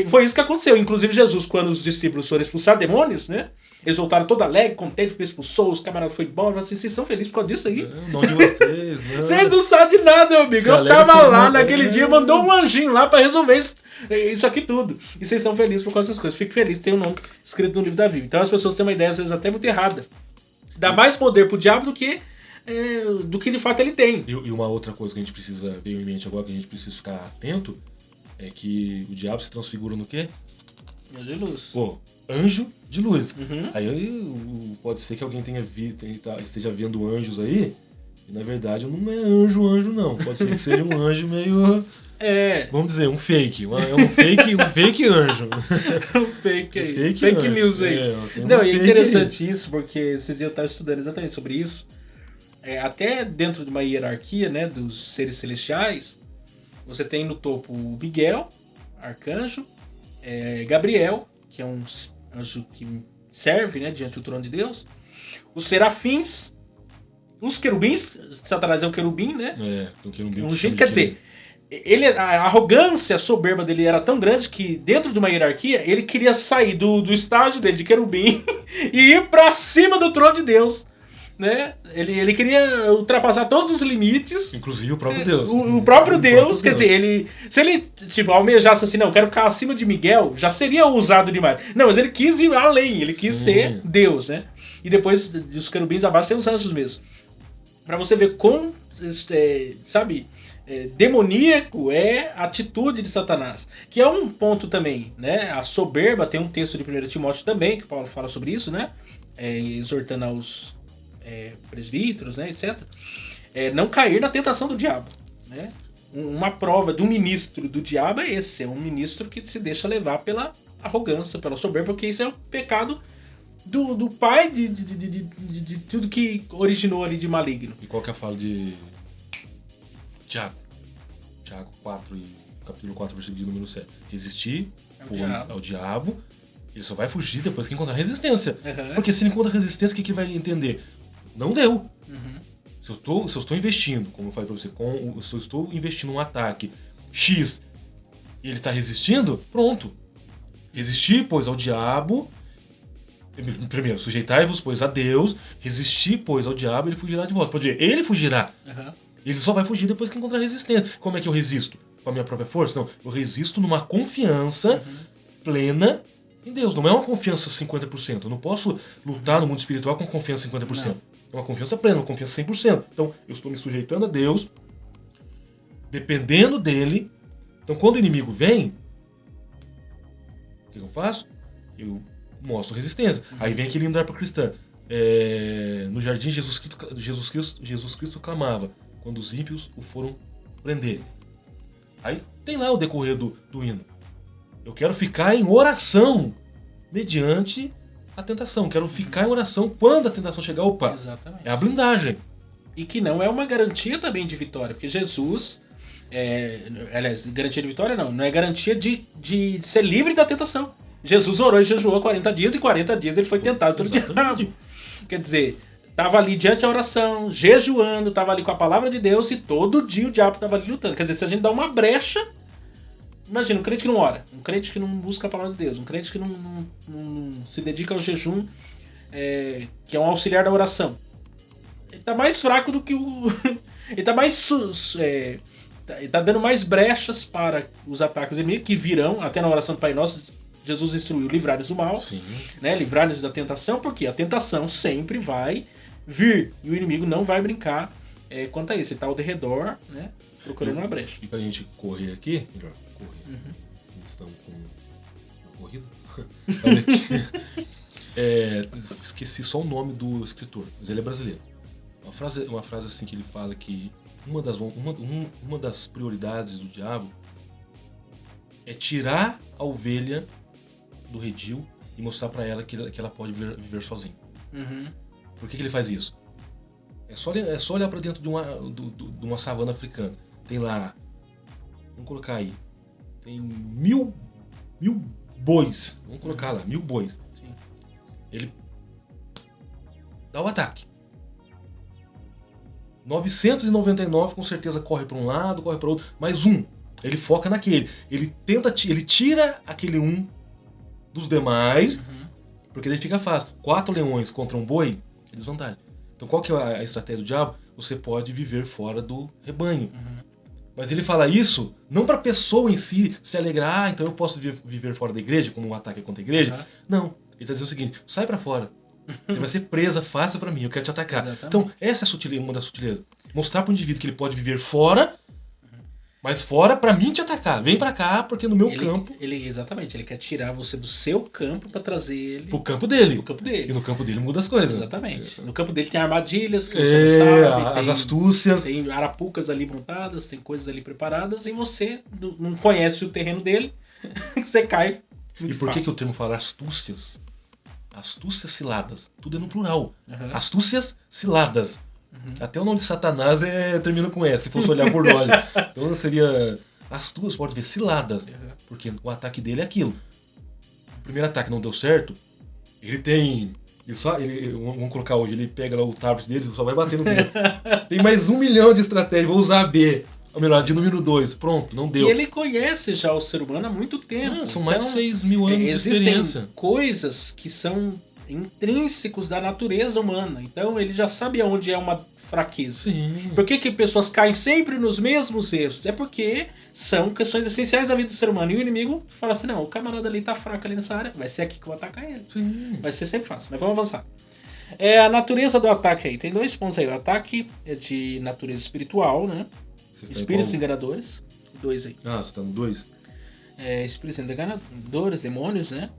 foi isso que aconteceu. Inclusive Jesus, quando os discípulos foram expulsar demônios, né? Eles voltaram todo alegre, contente, porque expulsou, os camaradas foram embora, assim, vocês estão felizes por causa disso aí? Não de vocês, né? Vocês não sabem de nada, meu amigo. Eu tava lá naquele dia, mandou um anjinho lá pra resolver isso aqui tudo. E vocês estão felizes por causa dessas coisas. Fique feliz, tem um nome escrito no livro da Bíblia. Então as pessoas têm uma ideia, às vezes, até muito errada. Dá mais poder pro diabo do que de fato ele tem. E uma outra coisa que a gente precisa ter em mente agora, que a gente precisa ficar atento, é que o diabo se transfigura no quê? Anjo de luz. Pô, anjo de luz. Uhum. Aí pode ser que alguém esteja vendo anjos aí, e na verdade não é anjo não. Pode ser que seja um anjo meio... Vamos dizer, um fake. Um fake anjo. Um fake news aí. Não, e é interessante isso, porque esses dias eu estava estudando exatamente sobre isso. Até dentro de uma hierarquia, né, dos seres celestiais, você tem no topo o Miguel, arcanjo, Gabriel, que é um anjo que serve, né, diante do trono de Deus, os serafins, os querubins, Satanás é um querubim, né? Um querubim. Quer dizer, a arrogância, a soberba dele era tão grande que dentro de uma hierarquia ele queria sair do estágio dele de querubim e ir pra cima do trono de Deus, né? Ele queria ultrapassar todos os limites, inclusive o próprio Deus. O próprio Deus, quer dizer, se ele tipo almejasse assim, não, quero ficar acima de Miguel, já seria ousado demais. Não, mas ele quis ir além, ele quis ser Deus, né? E depois dos querubins abaixo tem os anjos mesmo. Pra você ver como, sabe, demoníaco é a atitude de Satanás, que é um ponto também, né? A soberba, tem um texto de 1 Timóteo também que Paulo fala sobre isso, né? Exortando aos presbíteros, né, etc. Não cair na tentação do diabo, né? Uma prova do ministro do diabo é esse, é um ministro que se deixa levar pela arrogância, pela soberba, porque isso é o pecado do pai de tudo que originou ali de maligno. E qual que é a fala de Tiago 4, capítulo 4, versículo número 7. Resistir ao diabo, ele só vai fugir depois que encontrar resistência. Uhum. Porque se ele encontra resistência, o que ele vai entender? Não deu. Uhum. Se eu estou investindo, como eu falei pra você, se eu estou investindo um ataque X e ele está resistindo, pronto. Resistir, pois, ao diabo. Primeiro, sujeitai-vos, pois, a Deus. Resistir, pois, ao diabo, ele fugirá de vós. Pode dizer, ele fugirá. Uhum. Ele só vai fugir depois que encontrar resistência. Como é que eu resisto? Com a minha própria força? Não, eu resisto numa confiança plena em Deus. Não é uma confiança 50%. Eu não posso lutar no mundo espiritual com confiança 50%. Não. É uma confiança plena, uma confiança 100%. Então, eu estou me sujeitando a Deus, dependendo dele. Então, quando o inimigo vem, o que eu faço? Eu mostro resistência. Aí vem aquele andar para o cristão. No jardim, Jesus Cristo clamava quando os ímpios o foram prender. Aí tem lá o decorrer do hino. Eu quero ficar em oração mediante a tentação. Quero ficar em oração quando a tentação chegar. Opa, exatamente. É a blindagem. E que não é uma garantia também de vitória, porque Jesus... aliás, garantia de vitória não é garantia de ser livre da tentação. Jesus orou e jejuou 40 dias, e 40 dias ele foi tentado pelo diabo. Quer dizer, estava ali diante da oração, jejuando, estava ali com a palavra de Deus, e todo dia o diabo estava ali lutando. Quer dizer, se a gente dá uma brecha... Imagina, um crente que não ora, um crente que não busca a palavra de Deus, um crente que não se dedica ao jejum, que é um auxiliar da oração. Ele está mais fraco do que o... ele está mais... ele está dando mais brechas para os ataques inimigos, que virão, até na oração do Pai Nosso, Jesus instruiu livrar-nos do mal, né, livrar-nos da tentação, porque a tentação sempre vai vir, e o inimigo não vai brincar quanto a isso. Ele está ao redor, né, procurando uma brecha. E pra gente correr aqui, melhor, correr. Estamos com uma corrida. Olha aqui. Esqueci só o nome do escritor, mas ele é brasileiro. Uma frase assim que ele fala que uma das prioridades do diabo é tirar a ovelha do redil e mostrar pra ela que ela pode viver sozinha. Por que ele faz isso? É só olhar pra dentro de uma savana africana. Tem lá, vamos colocar aí, tem 1000 bois. Vamos colocar lá, 1000 bois. Sim. Ele dá o ataque. 999 com certeza corre para um lado, corre para outro, mas ele foca naquele. Ele tira aquele dos demais, porque daí fica fácil. 4 leões contra um boi é desvantagem. Então qual que é a estratégia do diabo? Você pode viver fora do rebanho. Mas ele fala isso não para a pessoa em si se alegrar, então eu posso viver fora da igreja, como um ataque contra a igreja. Não. Ele está dizendo o seguinte: sai para fora. Você vai ser presa fácil para mim, eu quero te atacar. Exatamente. Então, essa é uma das sutilezas. Mostrar para o indivíduo que ele pode viver fora, mas fora para mim te atacar. Vem para cá, porque no meu campo... Exatamente, ele quer tirar você do seu campo para trazer ele... Pro campo dele. Pro campo dele. E no campo dele muda as coisas. Exatamente. No campo dele tem armadilhas que você não sabe. As astúcias. Tem arapucas ali montadas, tem coisas ali preparadas, e você não conhece o terreno dele, você cai muito E por que fácil. o termo fala astúcias? Astúcias ciladas. Tudo é no plural. Astúcias ciladas. Até o nome de Satanás termina com S, se fosse olhar por lógica. Então seria astúcias, pode ver, ciladas. Porque o ataque dele é aquilo. O primeiro ataque não deu certo, ele tem... vamos colocar hoje, ele pega lá o tablet dele e só vai bater no dedo. Tem mais 1 milhão de estratégias, vou usar a B. Ou melhor, de número 2. Pronto, não deu. E ele conhece já o ser humano há muito tempo. São mais de 6 mil anos de experiência. Existem coisas que são intrínsecos da natureza humana. Então ele já sabe aonde é uma fraqueza. Sim. Por que pessoas caem sempre nos mesmos erros? É porque são questões essenciais da vida do ser humano. E o inimigo fala assim: não, o camarada ali tá fraco ali nessa área, vai ser aqui que eu vou atacar ele. Sim. Vai ser sempre fácil, mas vamos avançar. A natureza do ataque aí. Tem 2 pontos aí. O ataque é de natureza espiritual, né? Espíritos enganadores. 2 aí. Você tá no 2? Espíritos enganadores, demônios, né?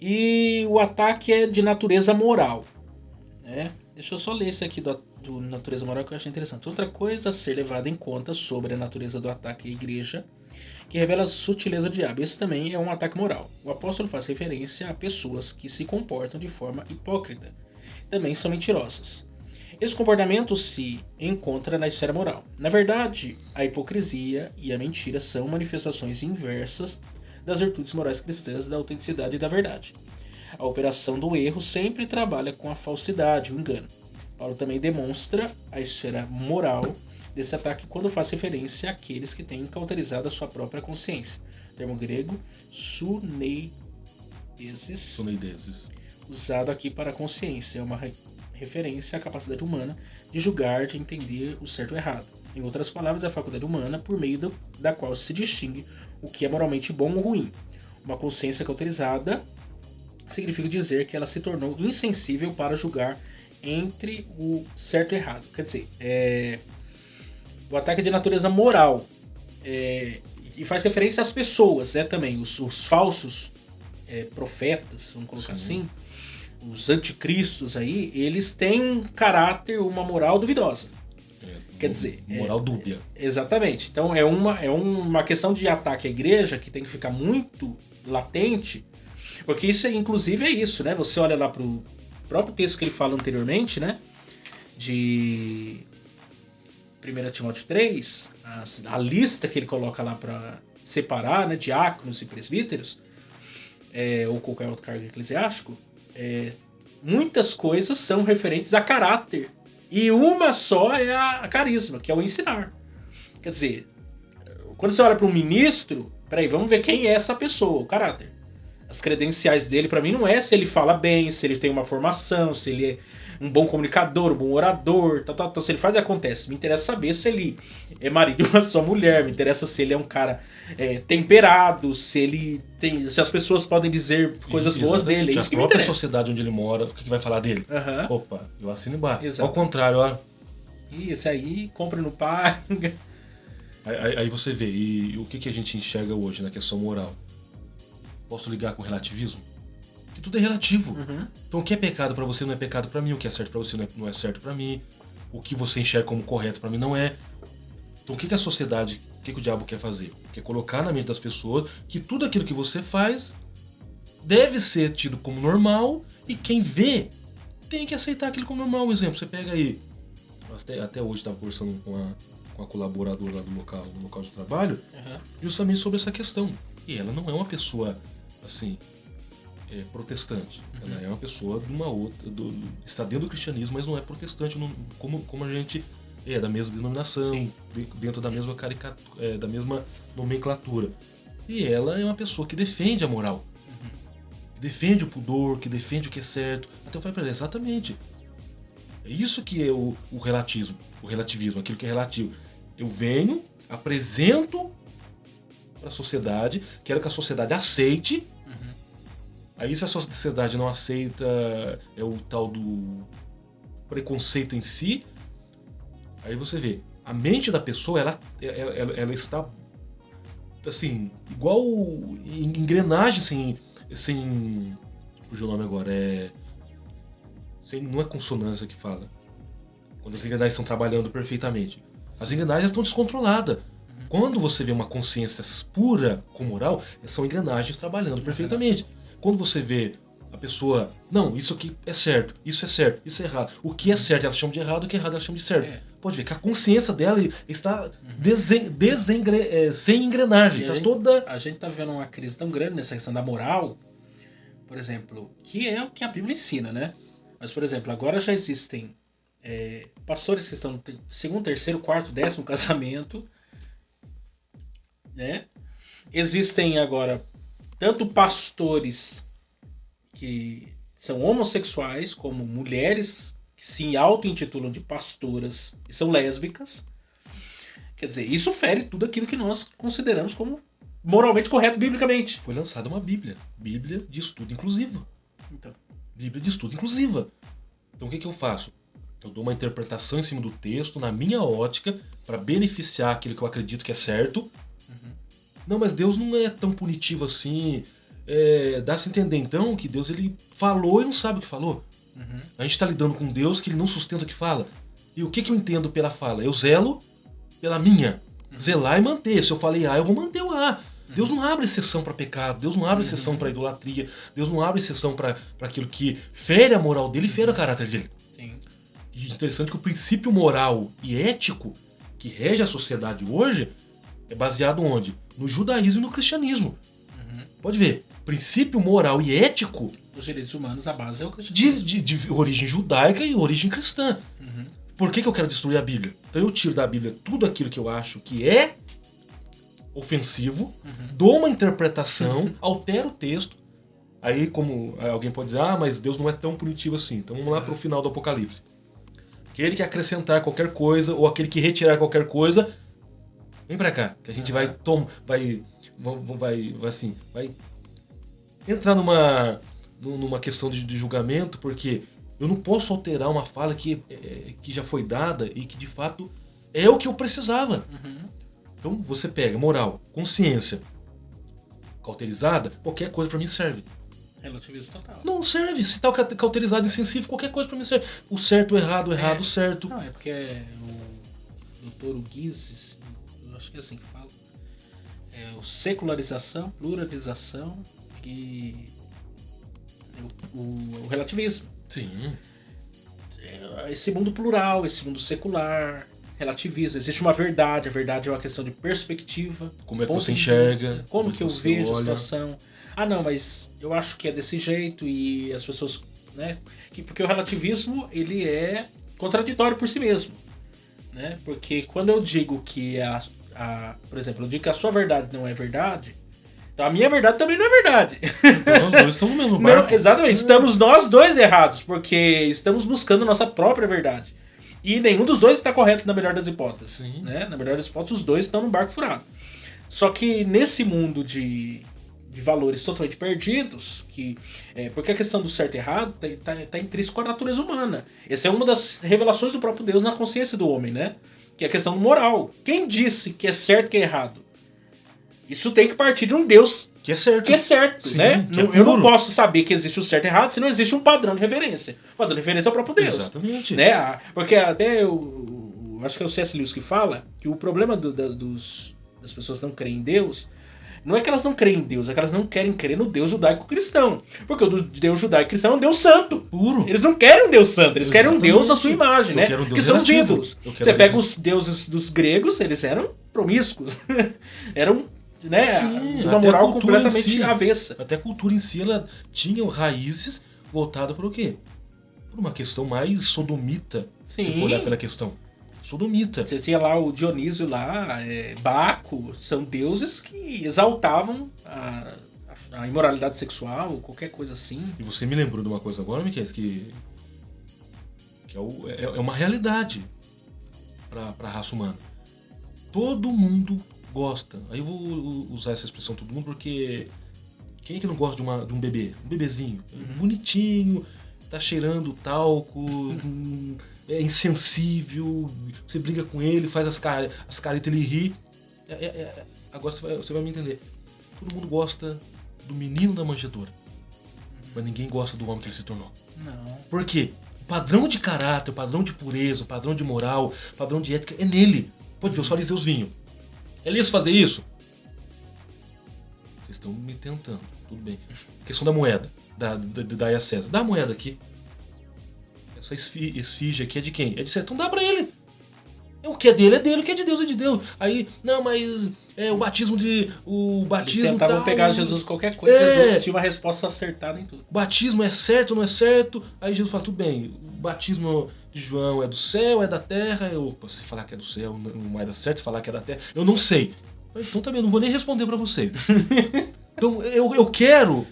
E o ataque é de natureza moral, né? Deixa eu só ler esse aqui do natureza moral que eu achei interessante. Outra coisa a ser levada em conta sobre a natureza do ataque à igreja, que revela a sutileza do diabo. Esse também é um ataque moral. O apóstolo faz referência a pessoas que se comportam de forma hipócrita. Também são mentirosas. Esse comportamento se encontra na esfera moral. Na verdade, a hipocrisia e a mentira são manifestações inversas das virtudes morais cristãs, da autenticidade e da verdade. A operação do erro sempre trabalha com a falsidade, o engano. Paulo também demonstra a esfera moral desse ataque quando faz referência àqueles que têm cauterizado a sua própria consciência. O termo grego suneidesis, usado aqui para consciência, é uma referência à capacidade humana de julgar, de entender o certo e o errado. Em outras palavras, é a faculdade humana por meio da qual se distingue o que é moralmente bom ou ruim. Uma consciência cauterizada significa dizer que ela se tornou insensível para julgar entre o certo e o errado. Quer dizer, o ataque é de natureza moral, e faz referência às pessoas, também. Os falsos profetas, vamos colocar assim, os anticristos aí, eles têm um caráter, uma moral duvidosa. Quer dizer, moral dúbia. Exatamente. Então é uma questão de ataque à igreja que tem que ficar muito latente, porque isso inclusive é isso, né? Você olha lá pro próprio texto que ele fala anteriormente, né? De 1 Timóteo 3, a lista que ele coloca lá para separar, né, diáconos e presbíteros, ou qualquer outro cargo eclesiástico, muitas coisas são referentes a caráter. E uma só é a carisma, que é o ensinar. Quer dizer, quando você olha para um ministro, vamos ver quem é essa pessoa, o caráter. As credenciais dele, para mim, não é se ele fala bem, se ele tem uma formação, se ele é um bom comunicador, um bom orador, tal. Se ele faz e acontece. Me interessa saber se ele é marido de uma só mulher, me interessa se ele é um cara temperado, se as pessoas podem dizer coisas boas dele. É isso que me interessa. A própria sociedade onde ele mora, o que vai falar dele? Uhum. Opa, eu assino embaixo. Exato. Ao contrário, ó. E esse aí, compra no paga. Aí você vê, e o que a gente enxerga hoje na questão moral? Posso ligar com relativismo? Que tudo é relativo. Uhum. Então o que é pecado pra você não é pecado pra mim, o que é certo pra você não é certo pra mim, o que você enxerga como correto pra mim não é. Então o que a sociedade, o que o diabo quer fazer? Quer colocar na mente das pessoas que tudo aquilo que você faz deve ser tido como normal e quem vê tem que aceitar aquilo como normal. Um exemplo, você pega aí, até hoje estava conversando com a colaboradora lá no local de trabalho, Uhum. justamente sobre essa questão. E ela não é uma pessoa assim, protestante. Uhum. Ela é uma pessoa de uma outra, está dentro do cristianismo, mas não é protestante como a gente é da mesma denominação, Sim. dentro da mesma da mesma nomenclatura. E ela é uma pessoa que defende a moral, Uhum. que defende o pudor, que defende o que é certo. Até eu falei para ela, exatamente. É isso que é o relativismo, aquilo que é relativo. Eu venho, apresento para a sociedade, quero que a sociedade aceite. Uhum. Aí se a sociedade não aceita, é o tal do preconceito em si. Aí você vê, a mente da pessoa, ela está assim, igual engrenagem sem fugiu o nome agora, não é consonância que fala. Quando as engrenagens estão trabalhando perfeitamente. As engrenagens estão descontroladas. Quando você vê uma consciência pura com moral, são engrenagens trabalhando perfeitamente. Quando você vê a pessoa, não, isso aqui é certo, isso é errado. O que é certo ela chama de errado, o que é errado ela chama de certo. Pode ver que a consciência dela está sem engrenagem. A gente tá vendo uma crise tão grande nessa questão da moral, por exemplo, que é o que a Bíblia ensina, né? Mas, por exemplo, agora já existem pastores que estão no segundo, terceiro, quarto, 10º casamento, né? Existem agora tanto pastores que são homossexuais, como mulheres que se auto-intitulam de pastoras e são lésbicas. Quer dizer, isso fere tudo aquilo que nós consideramos como moralmente correto biblicamente. Foi lançada uma Bíblia de estudo inclusiva. Então. Bíblia de estudo inclusiva. Então o que eu faço? Eu dou uma interpretação em cima do texto, na minha ótica, para beneficiar aquilo que eu acredito que é certo. Uhum. Não, mas Deus não é tão punitivo assim. Dá-se entender então que Deus ele falou e não sabe o que falou. Uhum. A gente está lidando com Deus que ele não sustenta o que fala. E o que eu entendo pela fala? Eu zelo pela minha. Zelar e manter. Se eu falei A, eu vou manter o A. Deus não abre exceção para pecado, Deus não abre exceção para idolatria, Deus não abre exceção para aquilo que fere a moral dele e fere o caráter dele. Sim. E interessante que o princípio moral e ético que rege a sociedade hoje é baseado onde? No judaísmo e no cristianismo. Uhum. Pode ver, princípio moral e ético Os direitos humanos, a base é o cristianismo. de origem judaica e origem cristã. Uhum. Por que eu quero destruir a Bíblia? Então eu tiro da Bíblia tudo aquilo que eu acho que é ofensivo, dou uma interpretação, altero o texto. Aí, como alguém pode dizer, mas Deus não é tão punitivo assim. Então vamos lá para o final do Apocalipse. Aquele que acrescentar qualquer coisa ou aquele que retirar qualquer coisa, vem pra cá, que a gente vai entrar numa questão de julgamento, porque eu não posso alterar uma fala que já foi dada e que de fato é o que eu precisava. Uhum. Então você pega moral, consciência cauterizada, qualquer coisa pra mim serve. Relativismo total. Não serve, se tá cauterizado insensível, qualquer coisa pra mim serve. O certo, o errado, certo. Não, é porque o Dr. Guizes, eu acho que é assim que fala, o secularização, pluralização e o relativismo. Sim. Esse mundo plural, esse mundo secular, relativismo. Existe uma verdade, a verdade é uma questão de perspectiva. Como é que você enxerga? Como que eu vejo olha. a situação. Não, mas eu acho que é desse jeito e as pessoas, né? Porque o relativismo, ele é contraditório por si mesmo, né? Porque quando eu digo que por exemplo, eu digo que a sua verdade não é verdade, então a minha verdade também não é verdade. Então nós dois estamos no mesmo barco. Não, exatamente, estamos nós dois errados, porque estamos buscando a nossa própria verdade. E nenhum dos dois está correto na melhor das hipóteses. Né? Na melhor das hipóteses, os dois estão no barco furado. Só que nesse mundo de valores totalmente perdidos, porque a questão do certo e errado está intrínseco à natureza humana. Essa é uma das revelações do próprio Deus na consciência do homem, né? que é a questão moral. Quem disse que é certo e que é errado? Isso tem que partir de um Deus Que é certo. que é certo, Sim, né? que é Eu não puro. posso saber que existe o certo e errado se não existe um padrão de referência. O padrão de referência é o próprio Deus. Exatamente. Né? Porque até eu acho que é o C.S. Lewis que fala que o problema das pessoas que não creem em Deus não é que elas não creem em Deus, é que elas não querem crer no Deus judaico-cristão. Porque o Deus judaico-cristão é um Deus santo. Puro. Eles não querem um Deus santo, eles querem um Exatamente. Deus à sua imagem, Eu né? quero um Deus Que são os relativo. ídolos. Eu quero Você um pega Deus- os deuses dos gregos, eles eram promíscuos. Eram, né, Sim, de uma até a moral cultura em completamente si. avessa. Até a cultura em si, ela tinha raízes voltadas para o quê? Por uma questão mais sodomita, se Sim. for olhar pela questão. Sodomita. Você tinha lá o Dionísio lá, Baco, são deuses que exaltavam a imoralidade sexual, qualquer coisa assim. E você me lembrou de uma coisa agora, Miquel, que é uma realidade para a raça humana. Todo mundo gosta. Aí eu vou usar essa expressão todo mundo porque quem é que não gosta de um bebê? Um bebezinho. Bonitinho, tá cheirando talco, é insensível, você briga com ele, faz as caretas, ele ri. Agora você vai me entender. Todo mundo gosta do menino da manjedoura, mas ninguém gosta do homem que ele se tornou. Não. Por quê? O padrão de caráter, o padrão de pureza, o padrão de moral, o padrão de ética é nele. Pode ver, os fariseus vinham. É lícito fazer isso? Vocês estão me tentando, tudo bem. Questão da moeda, da a César. Dá a moeda aqui. Essa esfinge aqui é de quem? É de César. Então dá pra ele. O que é dele, o que é de Deus é de Deus. Aí, não, mas o batismo de. O Eles batismo tentavam tal, pegar Jesus qualquer coisa, Jesus tinha uma resposta acertada em tudo. o batismo é certo ou não é certo? Aí Jesus fala, tudo bem, o batismo de João é do céu, é da terra. Opa, se falar que é do céu não vai dar certo, se falar que é da terra, eu não sei. Então também, eu não vou nem responder pra você. Então eu quero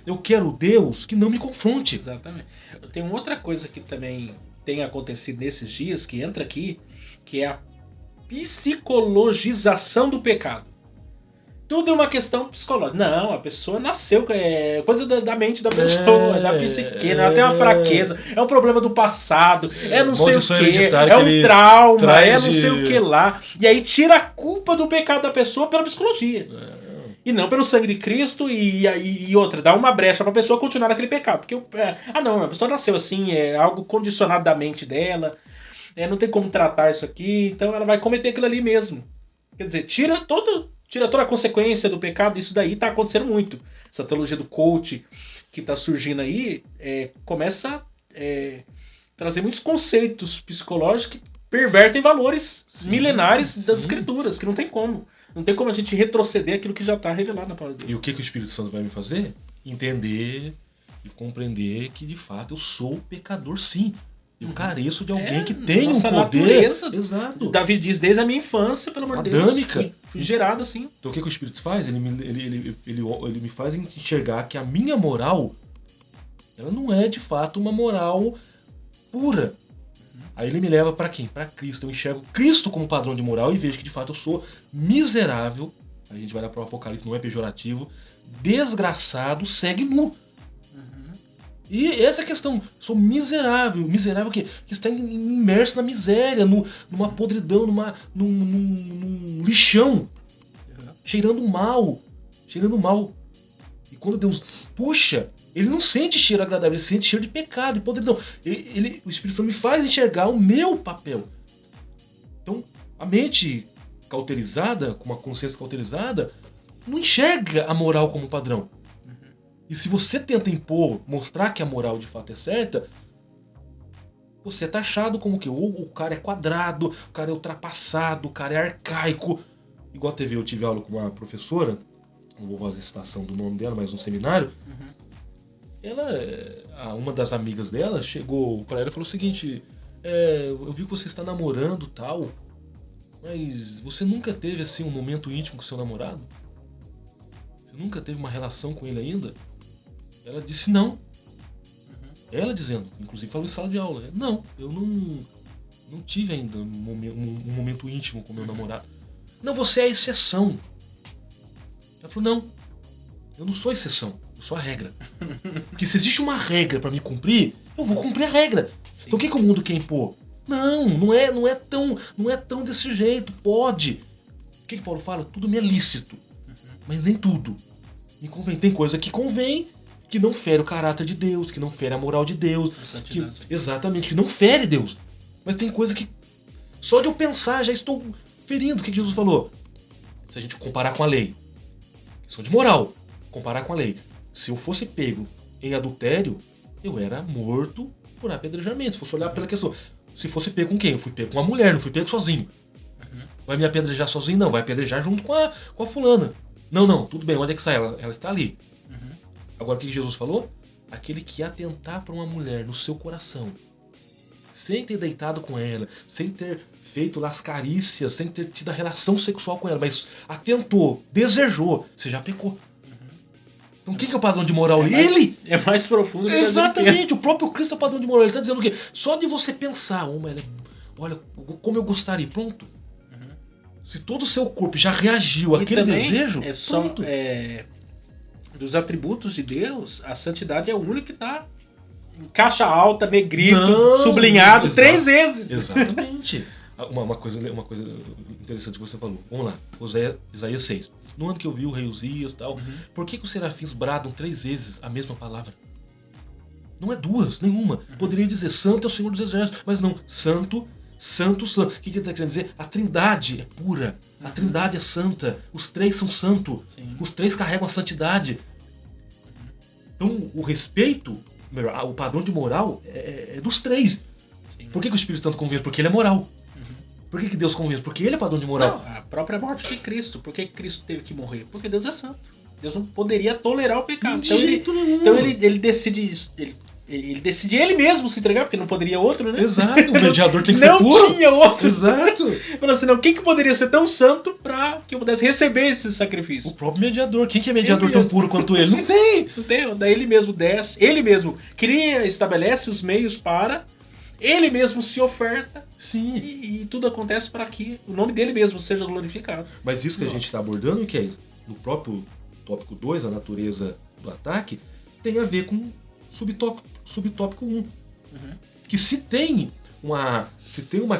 Deus que não me confronte. Exatamente. Tem outra coisa que também tem acontecido nesses dias, que entra aqui, que é a psicologização do pecado. Tudo é uma questão psicológica. Não, a pessoa nasceu, é coisa da mente da pessoa, da psique, ela tem uma fraqueza, é um problema do passado, não sei o maldição que, hereditária é que um ele trauma, traz não sei o que lá. E aí tira a culpa do pecado da pessoa pela psicologia. E não pelo sangue de Cristo e outra, dá uma brecha pra pessoa continuar naquele pecado. Porque, não, a pessoa nasceu assim, é algo condicionado da mente dela, não tem como tratar isso aqui, então ela vai cometer aquilo ali mesmo. Quer dizer, tira toda a consequência do pecado, isso daí tá acontecendo muito. Essa teologia do coach que tá surgindo aí, começa a trazer muitos conceitos psicológicos que pervertem valores milenares das escrituras, que não tem como. Não tem como a gente retroceder aquilo que já está revelado na palavra de Deus. E o que o Espírito Santo vai me fazer? Entender e compreender que de fato eu sou pecador, sim. Eu careço de alguém que tem um poder. Natureza. Exato. Davi diz desde a minha infância, pelo amor de Deus. Adâmica. Fui gerado assim. Então o que o Espírito faz? Ele me faz enxergar que a minha moral, ela não é de fato uma moral pura. Aí ele me leva para quem? Para Cristo. Eu enxergo Cristo como padrão de moral e vejo que de fato eu sou miserável. A gente vai lá para o Apocalipse, não é pejorativo. Desgraçado, segue nu. E essa é a questão. Sou miserável. Miserável que está imerso na miséria, numa podridão, num lixão. Cheirando mal. E quando Deus puxa, ele não sente cheiro agradável, ele sente cheiro de pecado, de podridão. O Espírito Santo me faz enxergar o meu papel. Então, a mente cauterizada, com uma consciência cauterizada, não enxerga a moral como padrão. E se você tenta mostrar que a moral de fato é certa, você é taxado como que o cara é quadrado, o cara é ultrapassado, o cara é arcaico. Igual eu tive aula com uma professora, não vou fazer citação do nome dela, mas no seminário. Uma das amigas dela chegou para ela e falou o seguinte: eu vi que você está namorando tal, mas você nunca teve assim um momento íntimo com seu namorado? Você nunca teve uma relação com ele ainda? Ela disse não. Ela dizendo, inclusive falou em sala de aula: não, eu não tive ainda um momento íntimo com meu namorado. Não, você é a exceção. Ela falou: não, eu não sou a exceção, eu sou a regra. Porque se existe uma regra pra me cumprir, eu vou cumprir a regra. Sim. Então o que o mundo quer impor? Não é tão desse jeito. Pode. O que Paulo fala? Tudo me é lícito. Mas nem tudo. Me convém. Tem coisa que convém, que não fere o caráter de Deus, que não fere a moral de Deus. Exatamente, que não fere Deus. Mas tem coisa que só de eu pensar já estou ferindo. O que Jesus falou? Se a gente comparar com a lei, questão de moral, comparar com a lei. Se eu fosse pego em adultério, eu era morto por apedrejamento. Se fosse olhar pela questão, se fosse pego com quem? Eu fui pego com uma mulher, não fui pego sozinho. Vai me apedrejar sozinho? Não, vai apedrejar junto com a fulana. Não, tudo bem, onde é que está ela? Ela está ali. Agora o que Jesus falou? Aquele que atentar para uma mulher no seu coração, sem ter deitado com ela, sem ter feito lá as carícias, sem ter tido a relação sexual com ela, mas atentou, desejou, você já pecou. Então quem que é o padrão de moral? Ele! É mais profundo que exatamente, o próprio Cristo é o padrão de moral. Ele está dizendo o quê? Só de você pensar, olha, como eu gostaria, pronto. Se todo o seu corpo já reagiu àquele desejo, pronto. Dos atributos de Deus, a santidade é o único que está em caixa alta, negrito, sublinhado 3 vezes. Exatamente. Uma coisa interessante que você falou. Vamos lá, Isaías 6. No ano que eu vi o rei Uzias e tal, por que os serafins bradam 3 vezes a mesma palavra? Não é 2, nenhuma. Poderia dizer santo é o Senhor dos Exércitos, mas não, santo, santo, santo. O que ele está querendo dizer? A trindade é pura, a trindade é santa, os 3 são santos, os 3 carregam a santidade. Então o respeito, o padrão de moral é dos 3. Por que o Espírito Santo convence? Porque ele é moral. Por que Deus convence? Porque ele é padrão de moral. Não, a própria morte de Cristo. Por que Cristo teve que morrer? Porque Deus é santo. Deus não poderia tolerar o pecado. Então ele decide isso. Ele decide ele mesmo se entregar, porque não poderia outro, né? Exato, o mediador tem que ser puro. Não tinha outro. Exato. Falou assim, não, quem que poderia ser tão santo pra que eu pudesse receber esse sacrifício? O próprio mediador. Quem que é mediador tão puro quanto ele? Não tem. Não tem. Daí ele mesmo desce, ele mesmo cria, estabelece os meios para, ele mesmo se oferta. Sim. E tudo acontece para que o nome dele mesmo seja glorificado. Mas isso que a gente está abordando, o que é isso? No próprio tópico 2, a natureza do ataque, tem a ver com subtópico 1. Que se tem uma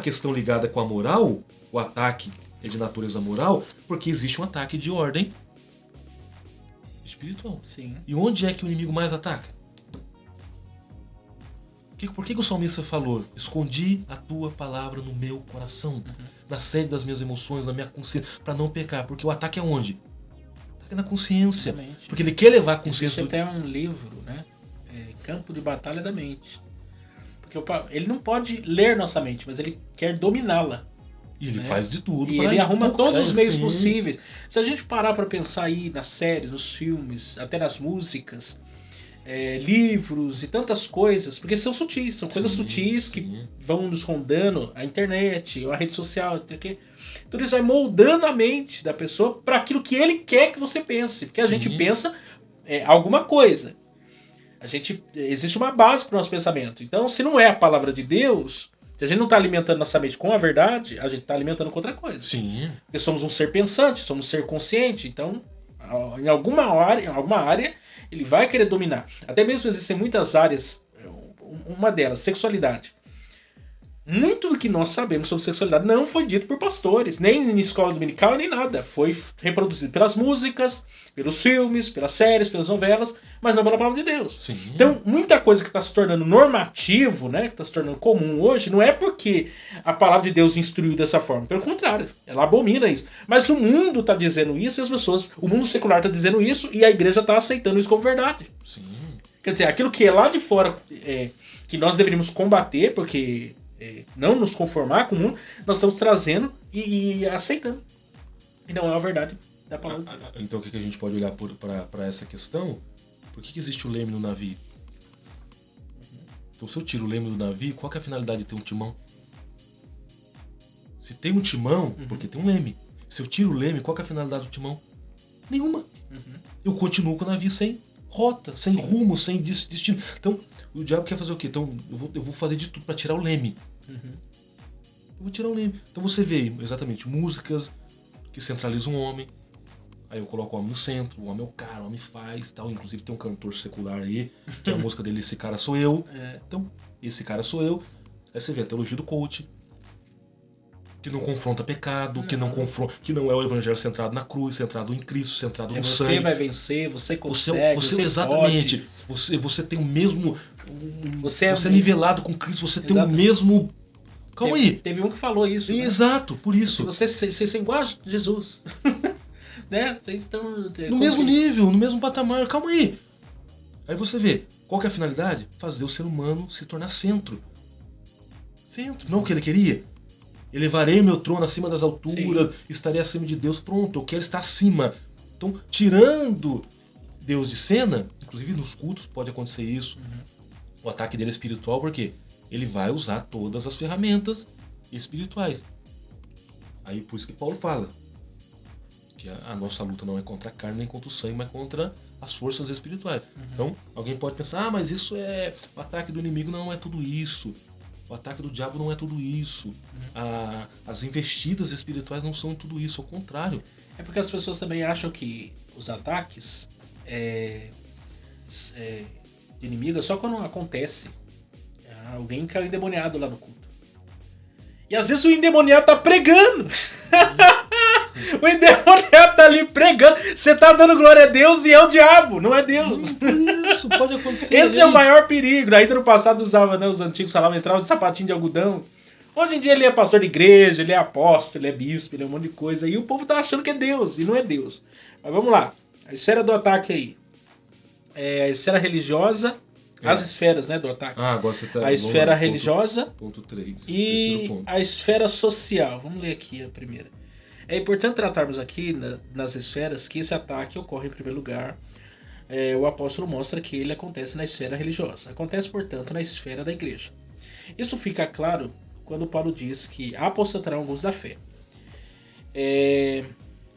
questão ligada com a moral, o ataque é de natureza moral, porque existe um ataque de ordem espiritual. Sim. E onde é que o inimigo mais ataca? Por que o salmista falou? Escondi a tua palavra no meu coração, na sede das minhas emoções, na minha consciência, para não pecar. Porque o ataque é onde? O ataque é na consciência. Exatamente. Porque ele quer levar a consciência. Existe até um livro, né? Campo de Batalha da Mente. Porque ele não pode ler nossa mente, mas ele quer dominá-la. E ele faz de tudo. E ele arruma todos os meios possíveis. Se a gente parar para pensar aí nas séries, nos filmes, até nas músicas, livros e tantas coisas, porque são sutis, são coisas sutis que vão nos rondando, a internet, a rede social, tudo isso vai moldando a mente da pessoa para aquilo que ele quer que você pense. Porque a gente pensa alguma coisa. Existe uma base para o nosso pensamento. Então, se não é a palavra de Deus, se a gente não está alimentando nossa mente com a verdade, a gente está alimentando com outra coisa. Sim. Porque somos um ser pensante, somos um ser consciente. Então, em alguma área, ele vai querer dominar. Até mesmo existem muitas áreas, uma delas, sexualidade. Muito do que nós sabemos sobre sexualidade não foi dito por pastores, nem em escola dominical, nem nada. Foi reproduzido pelas músicas, pelos filmes, pelas séries, pelas novelas, mas não pela palavra de Deus. Sim. Então, muita coisa que está se tornando normativo, né, que está se tornando comum hoje, não é porque a palavra de Deus instruiu dessa forma. Pelo contrário, ela abomina isso. Mas o mundo está dizendo isso e o mundo secular está dizendo isso e a igreja está aceitando isso como verdade. Sim. Quer dizer, aquilo que é lá de fora, que nós deveríamos combater, porque... não nos conformar com o mundo, nós estamos trazendo e aceitando. E não é a verdade da palavra. Então o que a gente pode olhar para essa questão? Por que existe o leme no navio? Então se eu tiro o leme do navio, qual que é a finalidade de ter um timão? Se tem um timão, porque tem um leme. Se eu tiro o leme, qual que é a finalidade do timão? Nenhuma. Eu continuo com o navio sem rota, sem rumo, sem destino. Então o diabo quer fazer o quê? Então eu vou fazer de tudo para tirar o leme. Eu vou tirar o leme. Então você vê exatamente músicas que centralizam o homem. Aí eu coloco o homem no centro, o homem é o cara, o homem faz tal. Inclusive tem um cantor secular aí, que a música dele, Esse Cara Sou Eu. Então, esse cara sou eu. Aí você vê a teologia do coach, que não confronta pecado, que não é o evangelho centrado na cruz, centrado em Cristo, centrado no sangue. Você vai vencer, você consegue, você exatamente. pode. Você tem o mesmo... Você é nivelado com Cristo, você tem o Exato. mesmo... Calma aí. Teve um que falou isso. Sim, né? Exato, por isso. Vocês são igual a Jesus. Né? Vocês estão... No mesmo nível, no mesmo patamar. Calma aí. Aí você vê, qual que é a finalidade? Fazer o ser humano se tornar centro. Centro, não o que ele queria. Elevarei meu trono acima das alturas, estarei acima de Deus. Pronto, eu quero estar acima. Então, tirando Deus de cena, inclusive nos cultos pode acontecer isso. O ataque dele é espiritual, porque ele vai usar todas as ferramentas espirituais. Aí por isso que Paulo fala que a nossa luta não é contra a carne nem contra o sangue, mas contra as forças espirituais. Então, alguém pode pensar, mas isso é... O ataque do inimigo não é tudo isso. O ataque do diabo não é tudo isso. As investidas espirituais não são tudo isso, ao contrário. É porque as pessoas também acham que os ataques de inimigo é só quando acontece. Alguém caiu endemoniado lá no culto. E às vezes o endemoniado tá pregando. O endemoniado tá ali pregando. Você tá dando glória a Deus e é o diabo, não é Deus. Isso pode acontecer. Esse é o maior perigo. Ainda no passado usava, né, os antigos falavam, entrava de sapatinho de algodão. Hoje em dia ele é pastor de igreja, ele é apóstolo, ele é bispo, ele é um monte de coisa. E o povo tá achando que é Deus, e não é Deus. Mas vamos lá. A esfera do ataque aí. A esfera religiosa, as esferas, né, do ataque. Agora você tá... A esfera religiosa ponto 3, e ponto. a esfera social. Vamos ler aqui a primeira. É importante tratarmos aqui nas esferas que esse ataque ocorre em primeiro lugar. O apóstolo mostra que ele acontece na esfera religiosa. Acontece, portanto, na esfera da igreja. Isso fica claro quando Paulo diz que apostatarão alguns da fé.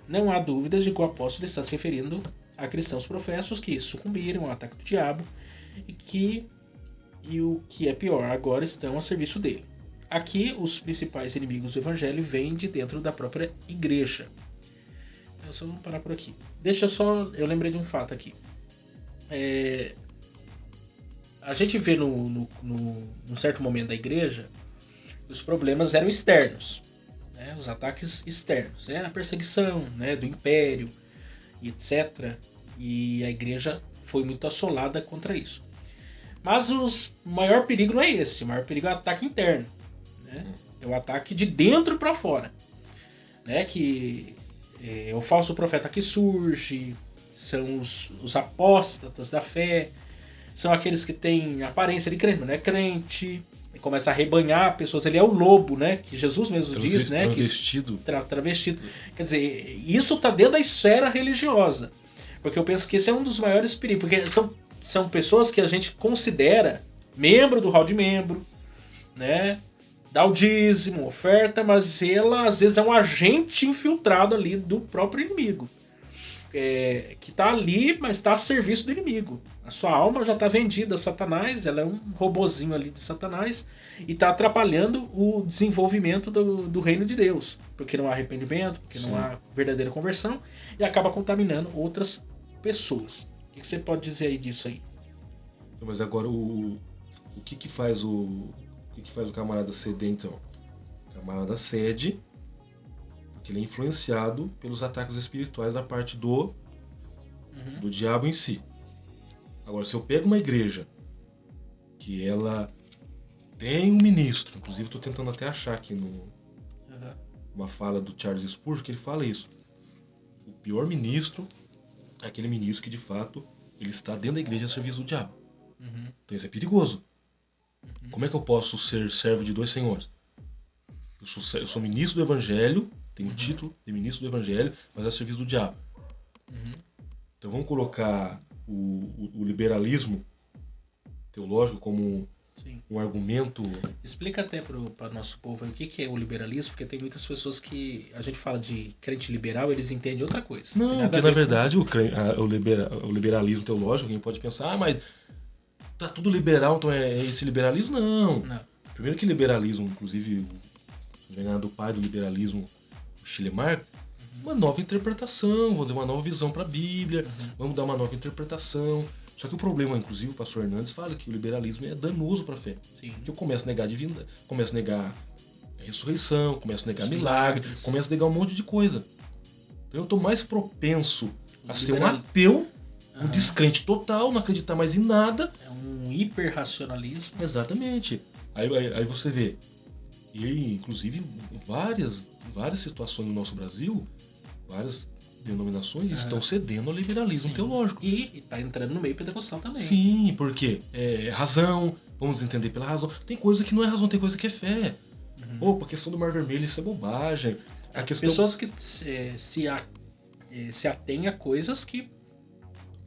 Não há dúvidas de que o apóstolo está se referindo a cristãos professos que sucumbiram ao ataque do diabo e o que é pior, agora estão a serviço dele. Aqui, os principais inimigos do evangelho vêm de dentro da própria igreja. Eu só vou parar por aqui. Eu lembrei de um fato aqui. A gente vê num certo momento da igreja, os problemas eram externos, né? Os ataques externos, a perseguição, né, do império, etc. E a igreja foi muito assolada contra isso. Mas o maior perigo não é esse, o maior perigo é o ataque interno, né? É o ataque de dentro para fora, né? Que é o falso profeta que surge, são os apóstatas da fé, são aqueles que têm aparência de crente, mas não é crente, e começa a rebanhar pessoas. Ele é o lobo, né? Que Jesus mesmo diz, né? Travestido. Travestido. Quer dizer, isso está dentro da esfera religiosa, porque eu penso que esse é um dos maiores perigos, porque são pessoas que a gente considera membro do hall de membro, né? Dá o dízimo, oferta, mas ela às vezes é um agente infiltrado ali do próprio inimigo. Que está ali, mas está a serviço do inimigo. A sua alma já está vendida a Satanás, ela é um robozinho ali de Satanás e está atrapalhando o desenvolvimento do reino de Deus, porque não há arrependimento, porque não há verdadeira conversão e acaba contaminando outras pessoas. O que você pode dizer aí disso aí? Mas agora o que faz o camarada ceder, então? O camarada cede porque ele é influenciado pelos ataques espirituais da parte do diabo em si. Agora, se eu pego uma igreja que ela tem um ministro, inclusive estou tentando até achar aqui uma fala do Charles Spurgeon que ele fala isso. O pior ministro é aquele ministro que de fato ele está dentro da igreja a serviço do diabo. Então isso é perigoso. Como é que eu posso ser servo de dois senhores? Eu sou ministro do evangelho, tenho o título de ministro do evangelho, mas é a serviço do diabo. Então vamos colocar o liberalismo teológico como um argumento... Explica até para o nosso povo aí o que é o liberalismo, porque tem muitas pessoas que a gente fala de crente liberal, eles entendem outra coisa. Não, porque na verdade o liberalismo teológico, alguém pode pensar, mas tá tudo liberal, então é esse liberalismo? Não. Primeiro que liberalismo, inclusive do pai do liberalismo, o Schleiermacher, uma nova interpretação, vamos dar uma nova visão para a Bíblia, vamos dar uma nova interpretação. Só que o problema, inclusive, o pastor Hernandes fala que o liberalismo é danoso para a fé. Sim. Porque eu começo a negar a divindade, começo a negar a ressurreição, começo a negar Os milagre, milagres. começo a negar um monte de coisa. Então eu estou mais propenso a ser um Liberal- ateu, um Aham. descrente total, não acreditar mais em nada. É um hiperracionalismo. Exatamente. Aí você vê. E aí, inclusive, várias situações no nosso Brasil, várias denominações estão cedendo ao liberalismo Sim. teológico. E tá entrando no meio pentecostal também. Sim, porque é razão, vamos entender pela razão. Tem coisa que não é razão, tem coisa que é fé. Opa, a questão do Mar Vermelho, isso é bobagem. A questão... Pessoas que se atêm a coisas que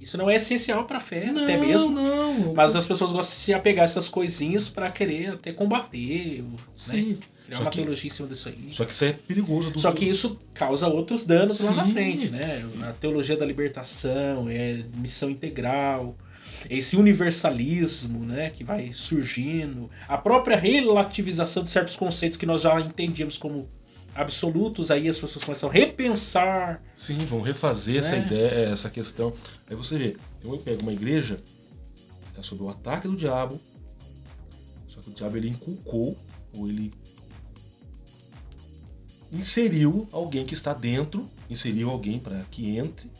isso não é essencial pra fé, até mesmo. Não. Mas as pessoas gostam de se apegar a essas coisinhas pra querer até combater, né? Sim. Criar Só uma que- teologia em cima disso aí. Só que isso é perigoso. Só que isso causa outros danos lá na Sim. frente, né? A teologia da libertação, missão integral, esse universalismo, né, que vai surgindo, a própria relativização de certos conceitos que nós já entendíamos como absolutos, aí as pessoas começam a repensar. Sim, vão refazer essa Né? ideia, essa questão. Aí você vê, então eu pego uma igreja que está sob o ataque do diabo, só que o diabo ele inculcou, ou ele inseriu alguém que está dentro, inseriu alguém para que entre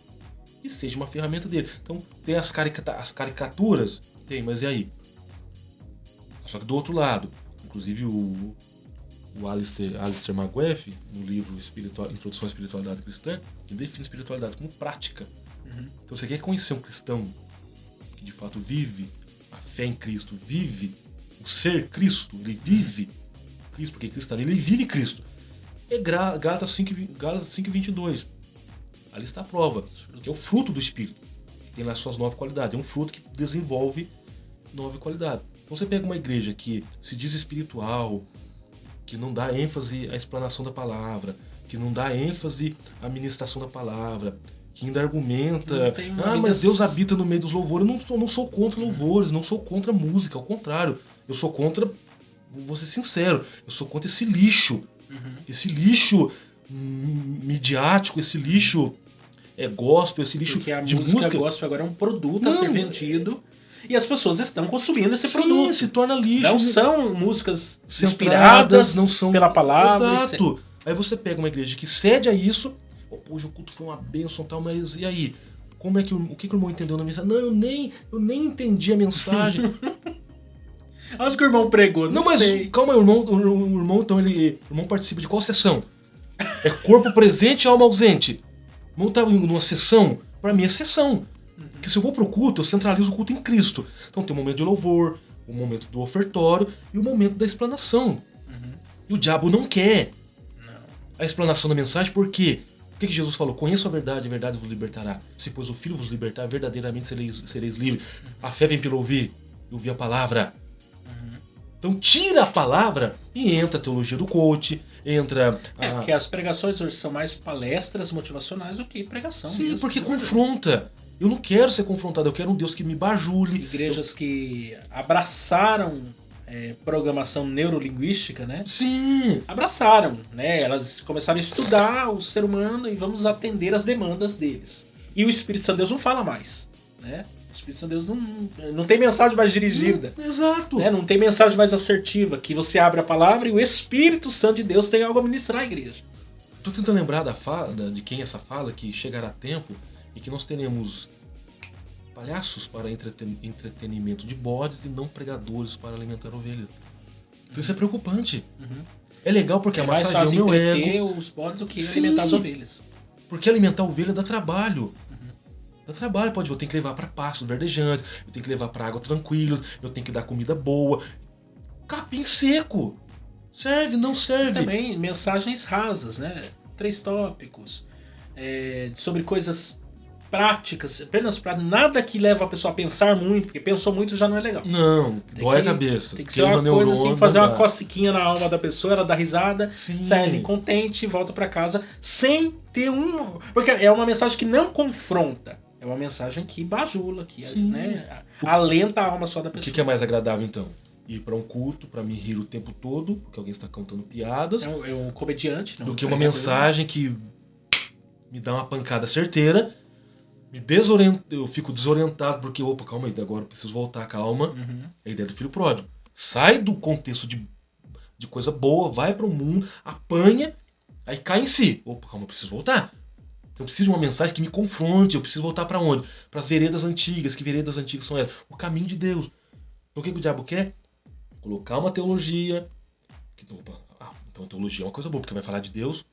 e seja uma ferramenta dele. Então tem as caricaturas, tem, mas e aí? Só que do outro lado, inclusive o Alistair McGuffey, no livro Introdução à Espiritualidade Cristã, ele define espiritualidade como prática. Então você quer conhecer um cristão que de fato vive a fé em Cristo, vive o ser Cristo, ele vive Cristo, porque Cristo está nele, ele vive Cristo. É Gálatas 5:22. Ali está a prova, que é o fruto do Espírito, que tem lá suas 9 qualidades. É um fruto que desenvolve 9 qualidades. Então você pega uma igreja que se diz espiritual, que não dá ênfase à explanação da palavra, que não dá ênfase à ministração da palavra, que ainda argumenta, mas Deus habita no meio dos louvores. Eu não sou contra louvores, não sou contra música, ao contrário. Eu sou contra, vou ser sincero, eu sou contra esse lixo. Esse lixo midiático, esse lixo gospel, esse lixo Porque a de música música. gospel agora é um produto a ser vendido e as pessoas estão consumindo esse Sim, produto. se torna lixo. Não são músicas centradas, inspiradas não são pela palavra. Exato. Aí você pega uma igreja que cede a isso, hoje o culto foi uma bênção e tal, mas e aí? Como é que o que o irmão entendeu na mensagem? Não, eu nem entendi a mensagem. Onde que o irmão pregou? Não, mas sei. calma, o irmão, então o irmão participa de qual sessão? É corpo presente e alma ausente. O irmão tá numa sessão, pra mim é sessão. Porque se eu vou pro culto, eu centralizo o culto em Cristo. Então tem o momento de louvor, o momento do ofertório e o momento da explanação. E o diabo não quer a explanação da mensagem, por quê? O que Jesus falou? Conheço a verdade vos libertará. Se pois o Filho vos libertar, verdadeiramente sereis livres. A fé vem pelo ouvir, e ouvir a palavra. Então tira a palavra e entra a teologia do coach, entra... Porque as pregações hoje são mais palestras motivacionais do que pregação. Sim, mesmo, porque né? confronta. Eu não quero ser confrontado, eu quero um Deus que me bajule. Igrejas que abraçaram programação neurolinguística, né? Sim. Abraçaram, né? Elas começaram a estudar o ser humano e vamos atender as demandas deles. E o Espírito Santo de Deus não fala mais, né? O Espírito Santo de Deus não tem mensagem mais dirigida. Exato. Né? Não tem mensagem mais assertiva, que você abre a palavra e o Espírito Santo de Deus tem algo a ministrar à igreja. Tô tentando lembrar de quem essa fala, que chegará tempo e que nós teremos palhaços para entretenimento de bodes e não pregadores para alimentar ovelhas. Então isso é preocupante. É legal porque É mais massageia fácil o meu entreter ego. os bodes do que Sim. alimentar as ovelhas. Porque alimentar a ovelha dá trabalho. Dá trabalho, eu tenho que levar para pastos verdejantes, eu tenho que levar para água tranquila, eu tenho que dar comida boa. Capim seco. Serve, não serve. Também mensagens rasas, né? 3 tópicos. Sobre coisas práticas, apenas para nada que leva a pessoa a pensar muito, porque pensou muito já não é legal. Não, dói a cabeça. Tem que ser uma coisa assim, fazer uma cociquinha na alma da pessoa, ela dá risada, sai ali contente, volta para casa, sem ter porque é uma mensagem que não confronta, é uma mensagem que bajula, que né, alenta a alma só da pessoa. O que é mais agradável então? Ir para um culto, para me rir o tempo todo, porque alguém está contando piadas, É um comediante, não? do que uma mensagem que me dá uma pancada certeira, eu fico desorientado, porque, opa, calma aí, agora eu preciso voltar, calma. É a ideia do filho pródigo. Sai do contexto de coisa boa, vai para o mundo, apanha, aí cai em si. Opa, calma, eu preciso voltar. Então eu preciso de uma mensagem que me confronte, eu preciso voltar para onde? Para as veredas antigas. Que veredas antigas são essas? O caminho de Deus. Então o que o diabo quer? Colocar uma teologia. Então a teologia é uma coisa boa, porque vai falar de Deus.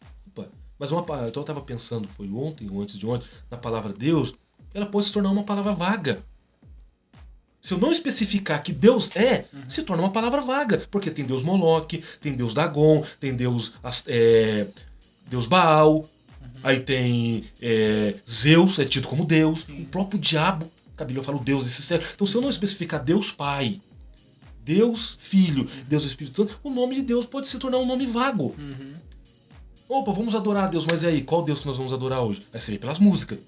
Mas então eu estava pensando, foi ontem ou antes de ontem, na palavra Deus, ela pode se tornar uma palavra vaga. Se eu não especificar que Deus se torna uma palavra vaga. Porque tem Deus Moloque, tem Deus Dagon, tem Deus Baal, aí tem Zeus, é tido como Deus. Sim. O próprio diabo, a Bíblia fala o Deus desse céu. Então se eu não especificar Deus Pai, Deus Filho, Deus Espírito Santo, o nome de Deus pode se tornar um nome vago. Opa, vamos adorar a Deus, mas e aí, qual Deus que nós vamos adorar hoje? Vai ser pelas músicas.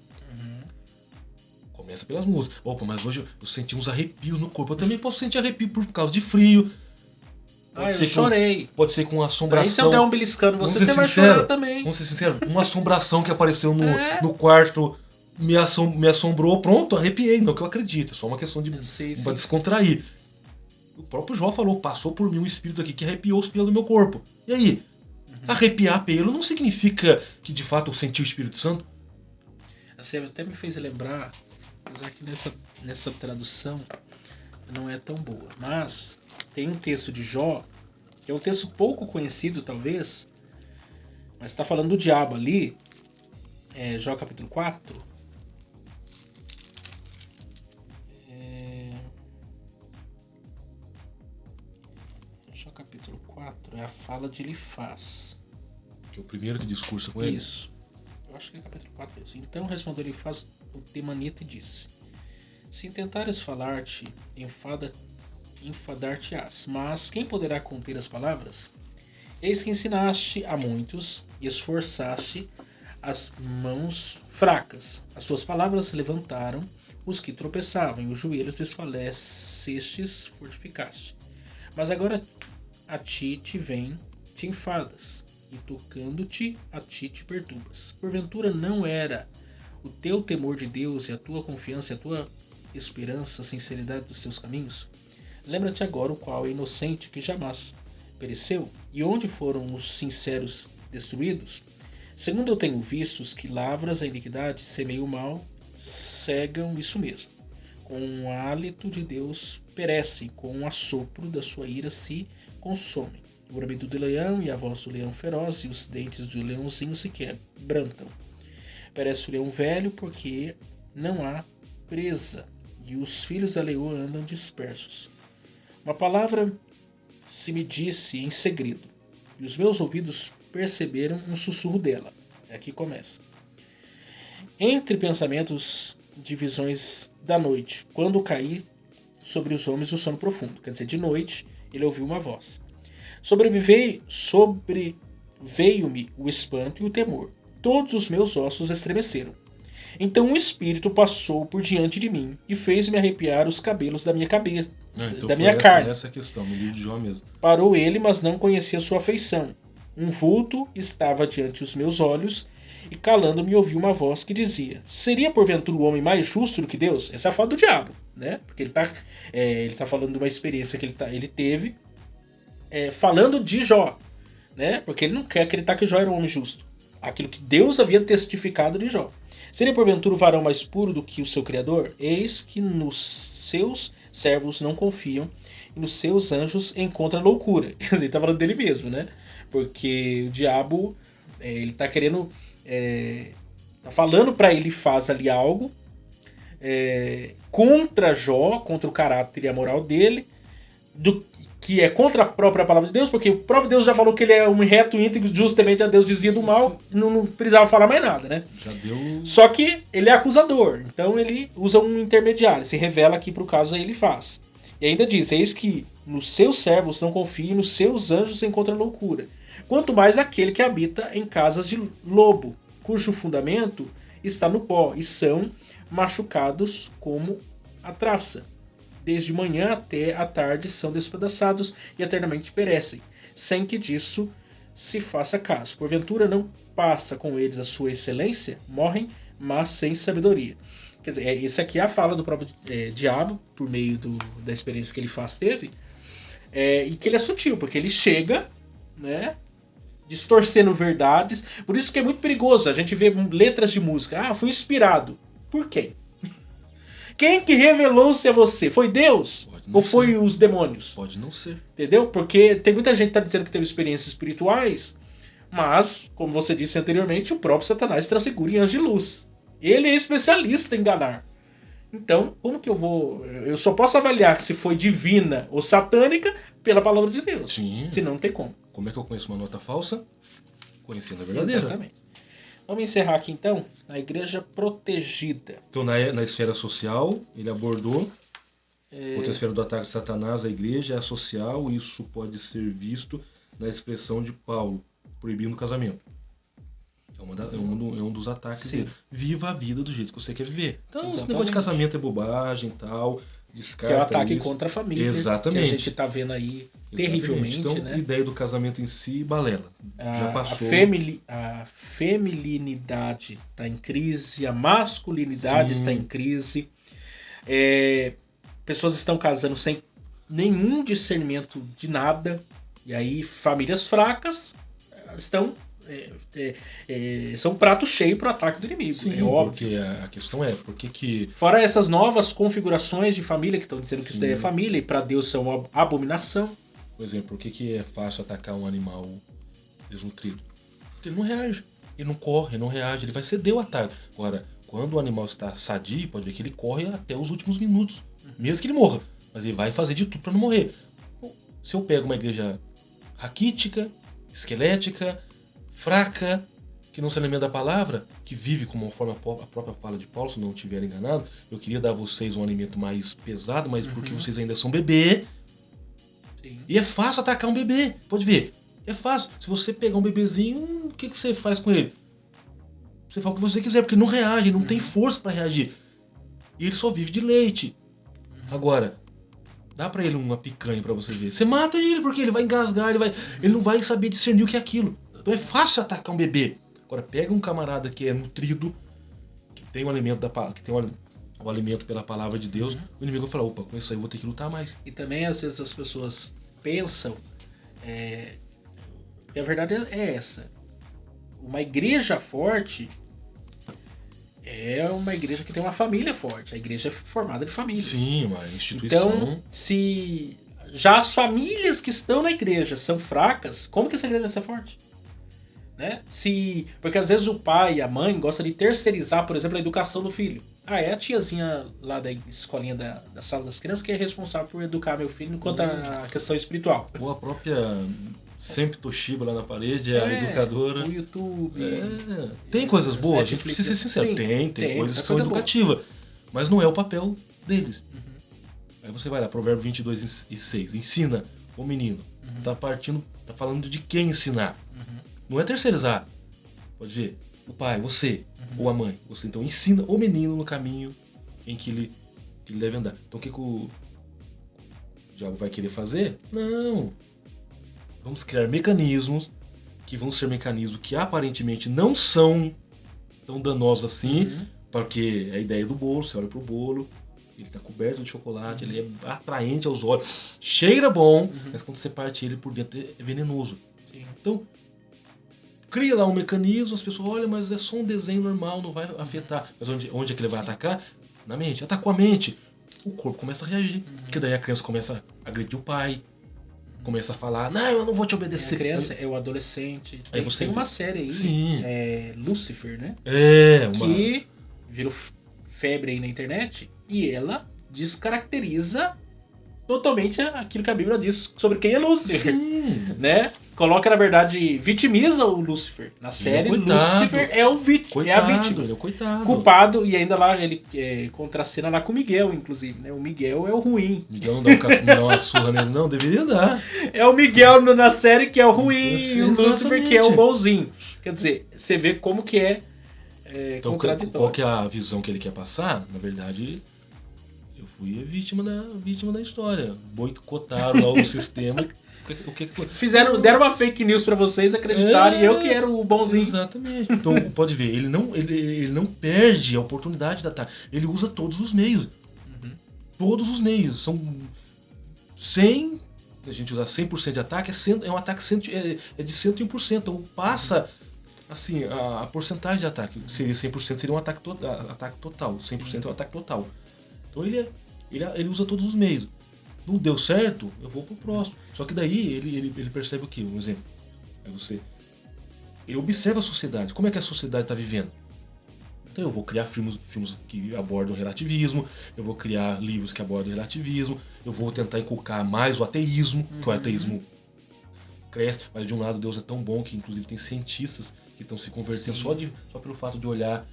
Começa pelas músicas. Opa, mas hoje eu senti uns arrepios no corpo. Eu também posso sentir arrepio por causa de frio. Eu chorei. Pode ser com uma assombração. Aí se eu der um beliscando você vai chorar também. Vamos ser sinceros, uma assombração que apareceu no quarto me assombrou, pronto, arrepiei. Não que eu acredito, é só uma questão de pra descontrair. O próprio Jó falou, passou por mim um espírito aqui que arrepiou os pelos do meu corpo. E aí? Arrepiar pelo não significa que de fato eu senti o Espírito Santo? Assim, até me fez lembrar, apesar que nessa tradução não é tão boa, mas tem um texto de Jó, que é um texto pouco conhecido talvez, mas está falando do diabo ali, Jó capítulo 4. Jó capítulo 4 é a fala de Elifaz. Que é o primeiro que discursa com ele? Isso. Eu acho que é capítulo 4 mesmo. Então respondeu Elifaz o temanita e disse: se intentares falar-te, enfadar-te-ás, mas quem poderá conter as palavras? Eis que ensinaste a muitos e esforçaste as mãos fracas. As tuas palavras levantaram os que tropeçavam, e os joelhos desfalecestes, fortificaste. Mas agora a ti te vem, te enfadas, e tocando-te, a ti te perturbas. Porventura não era o teu temor de Deus e a tua confiança e a tua esperança, a sinceridade dos teus caminhos? Lembra-te agora o qual é inocente que jamais pereceu, e onde foram os sinceros destruídos? Segundo eu tenho visto, os que lavras a iniquidade, semeiam o mal, cegam isso mesmo. Com o hálito de Deus perecem, com o assopro da sua ira se consomem. O bramido do leão e a voz do leão feroz e os dentes do leãozinho se quebrantam. Perece o leão velho porque não há presa, e os filhos da leoa andam dispersos. Uma palavra se me disse em segredo, e os meus ouvidos perceberam um sussurro dela. Aqui começa. Entre pensamentos de visões da noite, quando caí sobre os homens o sono profundo. Quer dizer, de noite ele ouviu uma voz. Sobreveio-me o espanto e o temor. Todos os meus ossos estremeceram. Então um espírito passou por diante de mim e fez-me arrepiar os cabelos da minha cabeça, da minha carne. Essa questão, no livro de Jó mesmo. Parou ele, mas não conhecia sua feição. Um vulto estava diante dos meus olhos e calando-me ouvi uma voz que dizia: seria porventura o homem mais justo do que Deus? Essa é a fala do diabo, né? Porque ele tá falando de uma experiência que ele teve, falando de Jó, né? Porque ele não quer acreditar que Jó era um homem justo. Aquilo que Deus havia testificado de Jó. Seria porventura o varão mais puro do que o seu Criador? Eis que nos seus servos não confiam e nos seus anjos encontra loucura. Quer dizer, ele tá falando dele mesmo, né? Porque o diabo, ele tá querendo... tá falando pra ele, faz ali algo contra Jó, contra o caráter e a moral dele, que é contra a própria palavra de Deus, porque o próprio Deus já falou que ele é um reto íntegro, justamente a Deus dizia do mal, não precisava falar mais nada, né? Já deu... Só que ele é acusador, então ele usa um intermediário, se revela aqui pro caso aí ele faz. E ainda diz: eis que nos seus servos não confia e nos seus anjos encontra loucura. Quanto mais aquele que habita em casas de lobo, cujo fundamento está no pó, e são machucados como a traça. Desde manhã até a tarde são despedaçados e eternamente perecem, sem que disso se faça caso. Porventura não passa com eles a sua excelência, morrem, mas sem sabedoria. Quer dizer, esse aqui é a fala do próprio diabo, por meio da experiência que ele teve, e que ele é sutil, porque ele chega, né, distorcendo verdades. Por isso que é muito perigoso. A gente vê letras de música. Ah, fui inspirado. Por quem? Quem que revelou-se a você? Foi Deus? Ou foi os demônios? Pode não ser. Entendeu? Porque tem muita gente que tá dizendo que teve experiências espirituais, mas, como você disse anteriormente, o próprio Satanás transfigura em anjo de luz. Ele é especialista em enganar. Então, como que eu vou... Eu só posso avaliar se foi divina ou satânica pela palavra de Deus. Sim. Senão não tem como. Como é que eu conheço uma nota falsa? Conhecendo a verdadeira. Exatamente. Vamos encerrar aqui então a igreja protegida. Então, na esfera social, ele abordou outra esfera do ataque de Satanás à igreja é a social, e isso pode ser visto na expressão de Paulo, proibindo o casamento. É um dos ataques dele. Viva a vida do jeito que você quer viver. Então, esse negócio de casamento é bobagem e tal. Descarta que é o ataque isso. contra a família. Exatamente. Que a gente tá vendo aí terrivelmente. Então, né? A ideia do casamento em si, balela. Já passou. A feminilidade está em crise, a masculinidade está em crise. Pessoas estão casando sem nenhum discernimento de nada. E aí, famílias fracas estão... são prato cheio para o ataque do inimigo. Sim, é óbvio. Porque a questão é, por que... Fora essas novas configurações de família que estão dizendo que isso daí é família e para Deus são uma abominação. Por exemplo, por que é fácil atacar um animal desnutrido? Porque ele não reage, ele não corre, ele não reage, ele vai ceder o ataque. Agora, quando o animal está sadio, pode ver que ele corre até os últimos minutos, mesmo que ele morra. Mas ele vai fazer de tudo para não morrer. Se eu pego uma igreja raquítica, esquelética, fraca, que não se alimenta da palavra, que vive como forma a própria fala de Paulo, se não estiver enganado, eu queria dar a vocês um alimento mais pesado, mas porque vocês ainda são bebê. Sim. E é fácil atacar um bebê, pode ver. É fácil. Se você pegar um bebezinho, o que você faz com ele? Você fala o que você quiser, porque ele não reage, não tem força para reagir. E ele só vive de leite. Agora, dá pra ele uma picanha pra você ver. Você mata ele, porque ele vai engasgar, ele não vai saber discernir o que é aquilo. Então é fácil atacar um bebê. Agora pega um camarada que é nutrido, que tem o alimento o alimento pela palavra de Deus, o inimigo vai falar, opa, com isso aí eu vou ter que lutar mais. E também às vezes as pessoas pensam, que a verdade é essa. Uma igreja forte é uma igreja que tem uma família forte. A igreja é formada de famílias. Sim, uma instituição. Então, se já as famílias que estão na igreja são fracas, como que essa igreja vai ser forte? Né? Porque às vezes o pai e a mãe gostam de terceirizar, por exemplo, a educação do filho. É a tiazinha lá da escolinha da sala das crianças que é responsável por educar meu filho quanto à questão espiritual. Ou a própria sempre Toshiba lá na parede, a educadora. O YouTube. Tem coisas boas, a gente precisa ser sincero. Tem coisas que são educativas. Mas não é o papel deles. Aí você vai lá, Provérbio 22:6. Ensina o menino. Tá falando de quem ensinar. Não é terceirizar. Pode ver. O pai, você, ou a mãe. Você então ensina o menino no caminho em que ele deve andar. Então o que o diabo vai querer fazer? Não. Vamos criar mecanismos que vão ser mecanismos que aparentemente não são tão danosos assim, porque é a ideia do bolo, você olha pro bolo, ele está coberto de chocolate, ele é atraente aos olhos, cheira bom, mas quando você parte ele por dentro é venenoso. Sim. Então, cria lá um mecanismo, as pessoas olham, mas é só um desenho normal, não vai afetar. Mas onde é que ele vai atacar? Na mente. Atacou a mente, o corpo começa a reagir, porque daí a criança começa a agredir o pai, começa a falar, não, eu não vou te obedecer. A criança é o adolescente. Tem uma série aí, sim. Lucifer, né? Que virou febre aí na internet e ela descaracteriza totalmente aquilo que a Bíblia diz sobre quem é Lúcifer. Sim. Né? Coloca, na verdade, vitimiza o Lúcifer. Na série, Lúcifer é a vítima. Ele é o coitado. Culpado, e ainda lá ele contracena lá com o Miguel, inclusive. Né? O Miguel é o ruim. Miguel não dá uma surra nele, não, deveria dar. É o Miguel na série que é o ruim, e o Lúcifer que é o bonzinho. Quer dizer, você vê como que é então, contraditório. qual que é a visão que ele quer passar? Na verdade, Eu fui vítima da história. Boicotaram lá o sistema. O que foi? Deram uma fake news pra vocês acreditarem, e eu que era o bonzinho. Exatamente. Então, pode ver, ele não perde a oportunidade de ataque. Ele usa todos os meios. Uhum. Todos os meios. São 100... A gente usar 100% de ataque, é um ataque é de 101%. Então, passa... Assim, a porcentagem de ataque seria 100%, seria um ataque total. 100% é um ataque total. Então ele usa todos os meios. Não deu certo, eu vou pro próximo. Só que daí ele percebe o quê? Um exemplo. Ele observa a sociedade. Como é que a sociedade está vivendo? Então eu vou criar filmes que abordam relativismo, eu vou criar livros que abordam relativismo, eu vou tentar inculcar mais o ateísmo, que o ateísmo cresce, mas de um lado Deus é tão bom que inclusive tem cientistas que estão se convertendo só pelo fato de olhar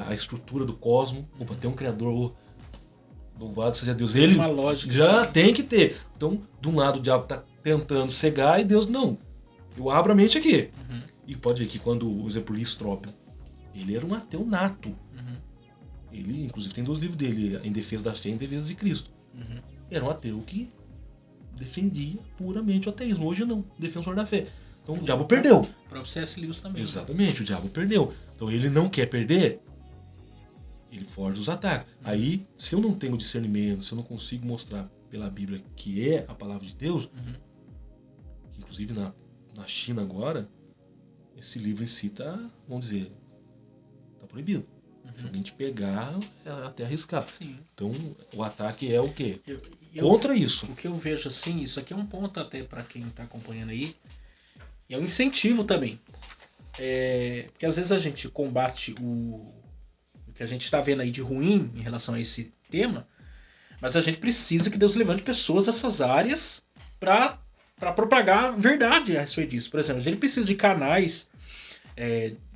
a estrutura do cosmos. Opa, tem um criador, louvado seja Deus. Ele uma lógica já tem que ter. Então, de um lado o diabo está tentando cegar e Deus não. Eu abro a mente aqui. Uhum. E pode ver que quando, por exemplo, Lee Strobel, ele era um ateu nato. Uhum. Ele, inclusive, tem 2 livros dele, Em Defesa da Fé e Em Defesa de Cristo. Uhum. Era um ateu que defendia puramente o ateísmo. Hoje não, defensor da fé. Então o diabo perdeu. O próprio C.S. Lewis também. Exatamente, o diabo perdeu. Então ele não quer perder, ele forja os ataques. Aí, se eu não tenho discernimento, se eu não consigo mostrar pela Bíblia que é a palavra de Deus, que inclusive na China agora, esse livro em si tá, vamos dizer, tá proibido. Se alguém te pegar, é até arriscado. Sim. Então, o ataque é o quê? Eu, Contra isso. O que eu vejo assim, isso aqui é um ponto até para quem está acompanhando aí, e é um incentivo também. Porque às vezes a gente combate o que a gente está vendo aí de ruim em relação a esse tema, mas a gente precisa que Deus levante pessoas dessas áreas para propagar verdade a respeito disso. Por exemplo, a gente precisa de canais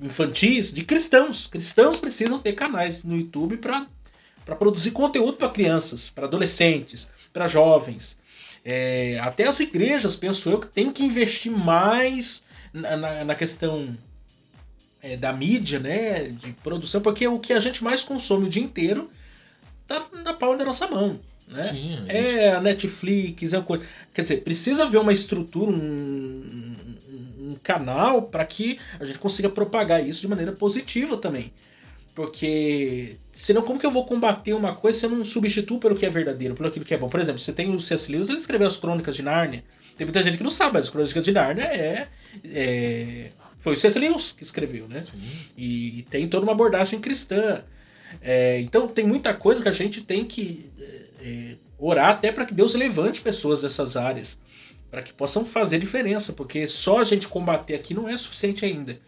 infantis de cristãos. Cristãos precisam ter canais no YouTube para produzir conteúdo para crianças, para adolescentes, para jovens. Até as igrejas, penso eu, que tem que investir mais na questão da mídia, né, de produção, porque o que a gente mais consome o dia inteiro tá na palma da nossa mão. Né? Sim, a Netflix, quer dizer, precisa haver uma estrutura, um canal para que a gente consiga propagar isso de maneira positiva também. Porque senão como que eu vou combater uma coisa se eu não substituo pelo que é verdadeiro, pelo aquilo que é bom? Por exemplo, você tem o C.S. Lewis, ele escreveu as Crônicas de Nárnia. Tem muita gente que não sabe, mas as Crônicas de Nárnia foi o C.S. Lewis que escreveu, né? E tem toda uma abordagem cristã. Então tem muita coisa que a gente tem que orar até para que Deus levante pessoas dessas áreas, para que possam fazer diferença, porque só a gente combater aqui não é suficiente ainda.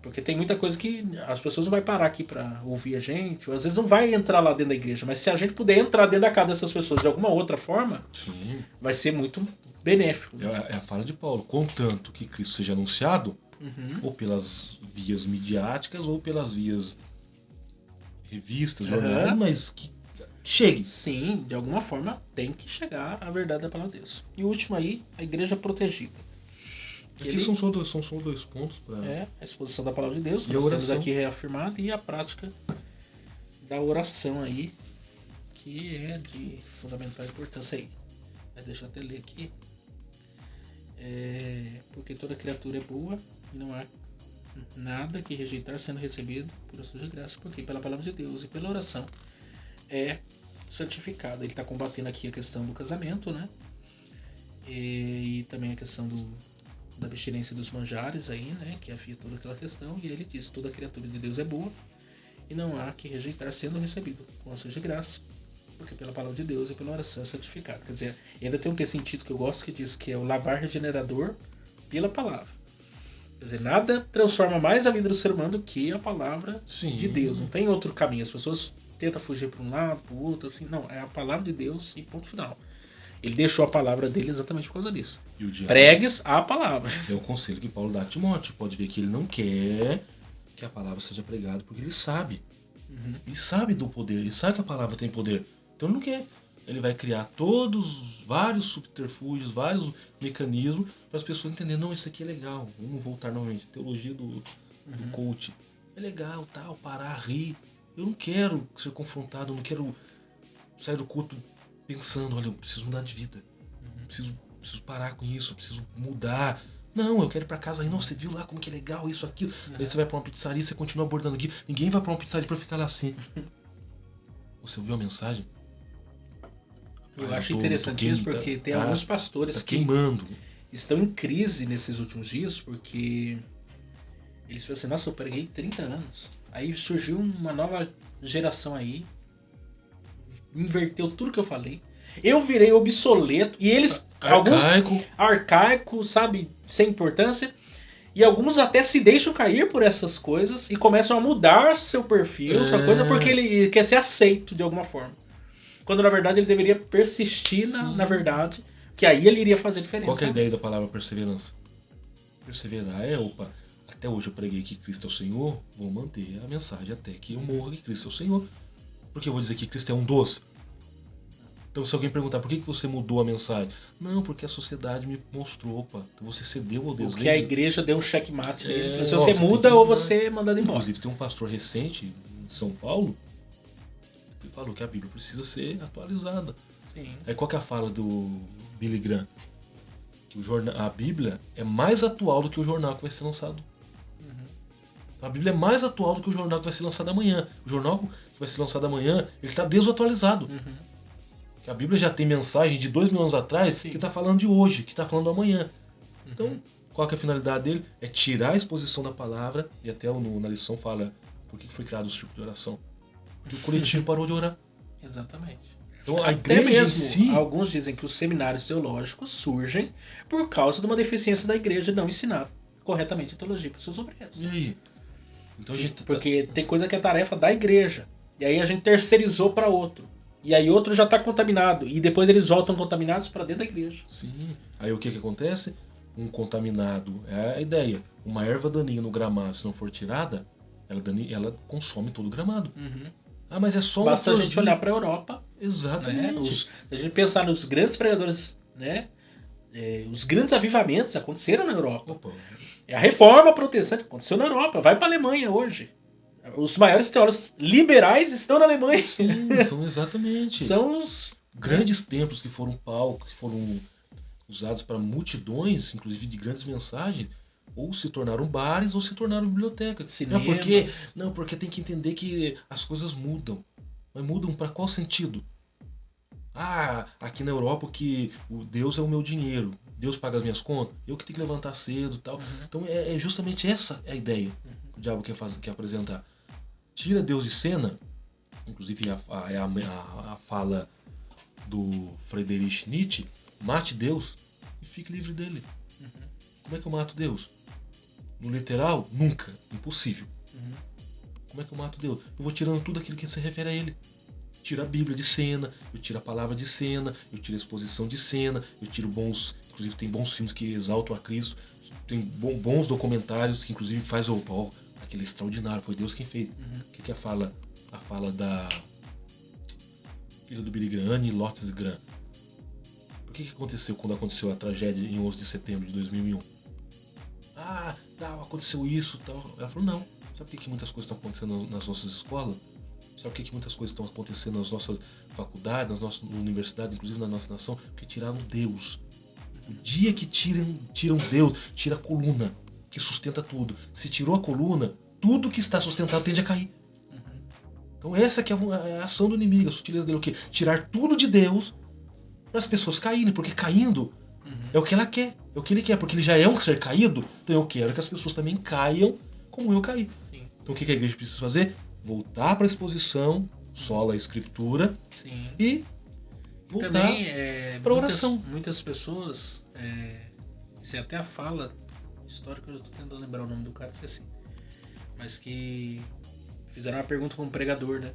Porque tem muita coisa que as pessoas não vão parar aqui para ouvir a gente, ou às vezes não vai entrar lá dentro da igreja, mas se a gente puder entrar dentro da casa dessas pessoas de alguma outra forma, vai ser muito benéfico. É a fala de Paulo, contanto que Cristo seja anunciado, ou pelas vias midiáticas, ou pelas vias revistas, jornais, mas que chegue. Sim, de alguma forma tem que chegar a verdade da palavra de Deus. E o último aí, a igreja protegida. Aqui são só 2 pontos para a exposição da palavra de Deus, que e nós a temos oração aqui reafirmado, e a prática da oração aí, que é de fundamental importância aí. Mas deixa eu até ler aqui. Porque toda criatura é boa, não há nada que rejeitar sendo recebido por a sua graça, porque pela palavra de Deus e pela oração é santificado. Ele está combatendo aqui a questão do casamento, né? E também a questão da abstinência dos manjares aí, né? Que havia toda aquela questão. E ele diz: toda criatura de Deus é boa e não há que rejeitar sendo recebido com a sua graça, porque pela palavra de Deus e pela oração é santificado. Quer dizer, ainda tem um texto sentido que eu gosto que diz que é o lavar regenerador pela palavra. Quer dizer, nada transforma mais a vida do ser humano do que a palavra de Deus. Não tem outro caminho. As pessoas tentam fugir para um lado, para o outro, assim. Não, é a palavra de Deus e ponto final. Ele deixou a palavra dele exatamente por causa disso. Pregues a palavra. É o conselho que Paulo dá a Timóteo. Pode ver que ele não quer que a palavra seja pregada, porque ele sabe. Ele sabe do poder, ele sabe que a palavra tem poder. Então ele não quer. Ele vai criar vários subterfúgios, vários mecanismos para as pessoas entenderem, não, isso aqui é legal. Vamos voltar novamente. Teologia do coach. É legal, tal, parar, rir. Eu não quero ser confrontado, eu não quero sai do culto pensando, olha, eu preciso mudar de vida. Preciso parar com isso, eu preciso mudar. Não, eu quero ir pra casa aí. Não, você viu lá como que é legal isso, aquilo. Aí você vai pra uma pizzaria e você continua abordando aqui. Ninguém vai pra uma pizzaria pra ficar lá assim. Você ouviu a mensagem? Eu acho interessante isso porque tem alguns pastores que queimando. Estão em crise nesses últimos dias porque eles pensam assim, nossa, eu preguei 30 anos. Aí surgiu uma nova geração aí, inverteu tudo que eu falei. Eu virei obsoleto e eles, arcaico, sabe, sem importância. E alguns até se deixam cair por essas coisas e começam a mudar seu perfil, sua coisa, porque ele quer ser aceito de alguma forma. Quando na verdade ele deveria persistir na verdade, que aí ele iria fazer diferença. Qual que é a ideia da palavra perseverança? Perseverar até hoje eu preguei que Cristo é o Senhor, vou manter a mensagem até que eu morra que Cristo é o Senhor. Porque eu vou dizer que Cristo é um doce. Então se alguém perguntar por que você mudou a mensagem? Não, porque a sociedade me mostrou, então você cedeu ao desejo. Porque a igreja deu um checkmate nele. Se você muda ou você é mandado embora. Inclusive tem um pastor recente em São Paulo que falou que a Bíblia precisa ser atualizada. Sim. Aí qual que é a fala do Billy Graham? Que a Bíblia é mais atual do que o jornal que vai ser lançado. A Bíblia é mais atual do que o jornal que vai ser lançado amanhã. O jornal que vai ser lançado amanhã, ele está desatualizado. Que a Bíblia já tem mensagem de 2.000 anos atrás que está falando de hoje, que está falando do amanhã. Então, qual que é a finalidade dele? É tirar a exposição da palavra, e até na lição fala por que foi criado o círculo de oração. Porque o coletivo parou de orar. Exatamente. Então, a até igreja mesmo, em si... alguns dizem que os seminários teológicos surgem por causa de uma deficiência da igreja de não ensinar corretamente a teologia para os seus obreiros. E aí? Então, porque tem coisa que é tarefa da igreja. E aí a gente terceirizou para outro. E aí outro já está contaminado. E depois eles voltam contaminados para dentro da igreja. Sim. Aí o que acontece? Um contaminado, é a ideia. Uma erva daninha no gramado, se não for tirada, ela consome todo o gramado. Mas é só basta a gente olhar para a Europa. Exatamente. Né? Se a gente pensar nos grandes pregadores, né? Os grandes avivamentos aconteceram na Europa. Opa. A reforma protestante aconteceu na Europa. Vai para a Alemanha hoje. Os maiores teólogos liberais estão na Alemanha. Sim, são exatamente. São os grandes templos que foram palcos, que foram usados para multidões, inclusive de grandes mensagens, ou se tornaram bares ou se tornaram bibliotecas. Cinemas. Porque tem que entender que as coisas mudam. Mas mudam para qual sentido? Aqui na Europa que o Deus é o meu dinheiro, Deus paga as minhas contas, eu que tenho que levantar cedo e tal. Então é justamente essa a ideia que o diabo quer apresentar. Tira Deus de cena, inclusive a fala do Friedrich Nietzsche, mate Deus e fique livre dele. Como é que eu mato Deus? No literal? Nunca. Impossível. Como é que eu mato Deus? Eu vou tirando tudo aquilo que se refere a ele. Tiro a Bíblia de cena, eu tiro a palavra de cena, eu tiro a exposição de cena, eu tiro inclusive tem bons filmes que exaltam a Cristo, tem bons documentários que inclusive faz aquele extraordinário, foi Deus quem fez. O que é a fala da filha do Billy Graham, Annie Lotz Graham? Por que aconteceu quando aconteceu a tragédia em 11 de setembro de 2001? Aconteceu isso e tal. Ela falou, não. Sabe por que muitas coisas estão acontecendo nas nossas escolas? Sabe por que muitas coisas estão acontecendo nas nossas faculdades, nas nossas universidades, inclusive na nossa nação? Porque tiraram Deus. O dia que tiram Deus, tira a coluna que sustenta tudo. Se tirou a coluna, tudo que está sustentado tende a cair. Então essa que é a ação do inimigo, a sutileza dele. O quê? Tirar tudo de Deus para as pessoas caírem. Porque caindo é o que ela quer. É o que ele quer. Porque ele já é um ser caído. Então eu quero que as pessoas também caiam como eu caí. Sim. Então o que a igreja precisa fazer? Voltar para a exposição, sola a escritura. Sim. E voltar para a oração. Muitas pessoas, isso é até a fala histórica, eu estou tentando lembrar o nome do cara, esqueci. Mas que fizeram uma pergunta com o pregador, né?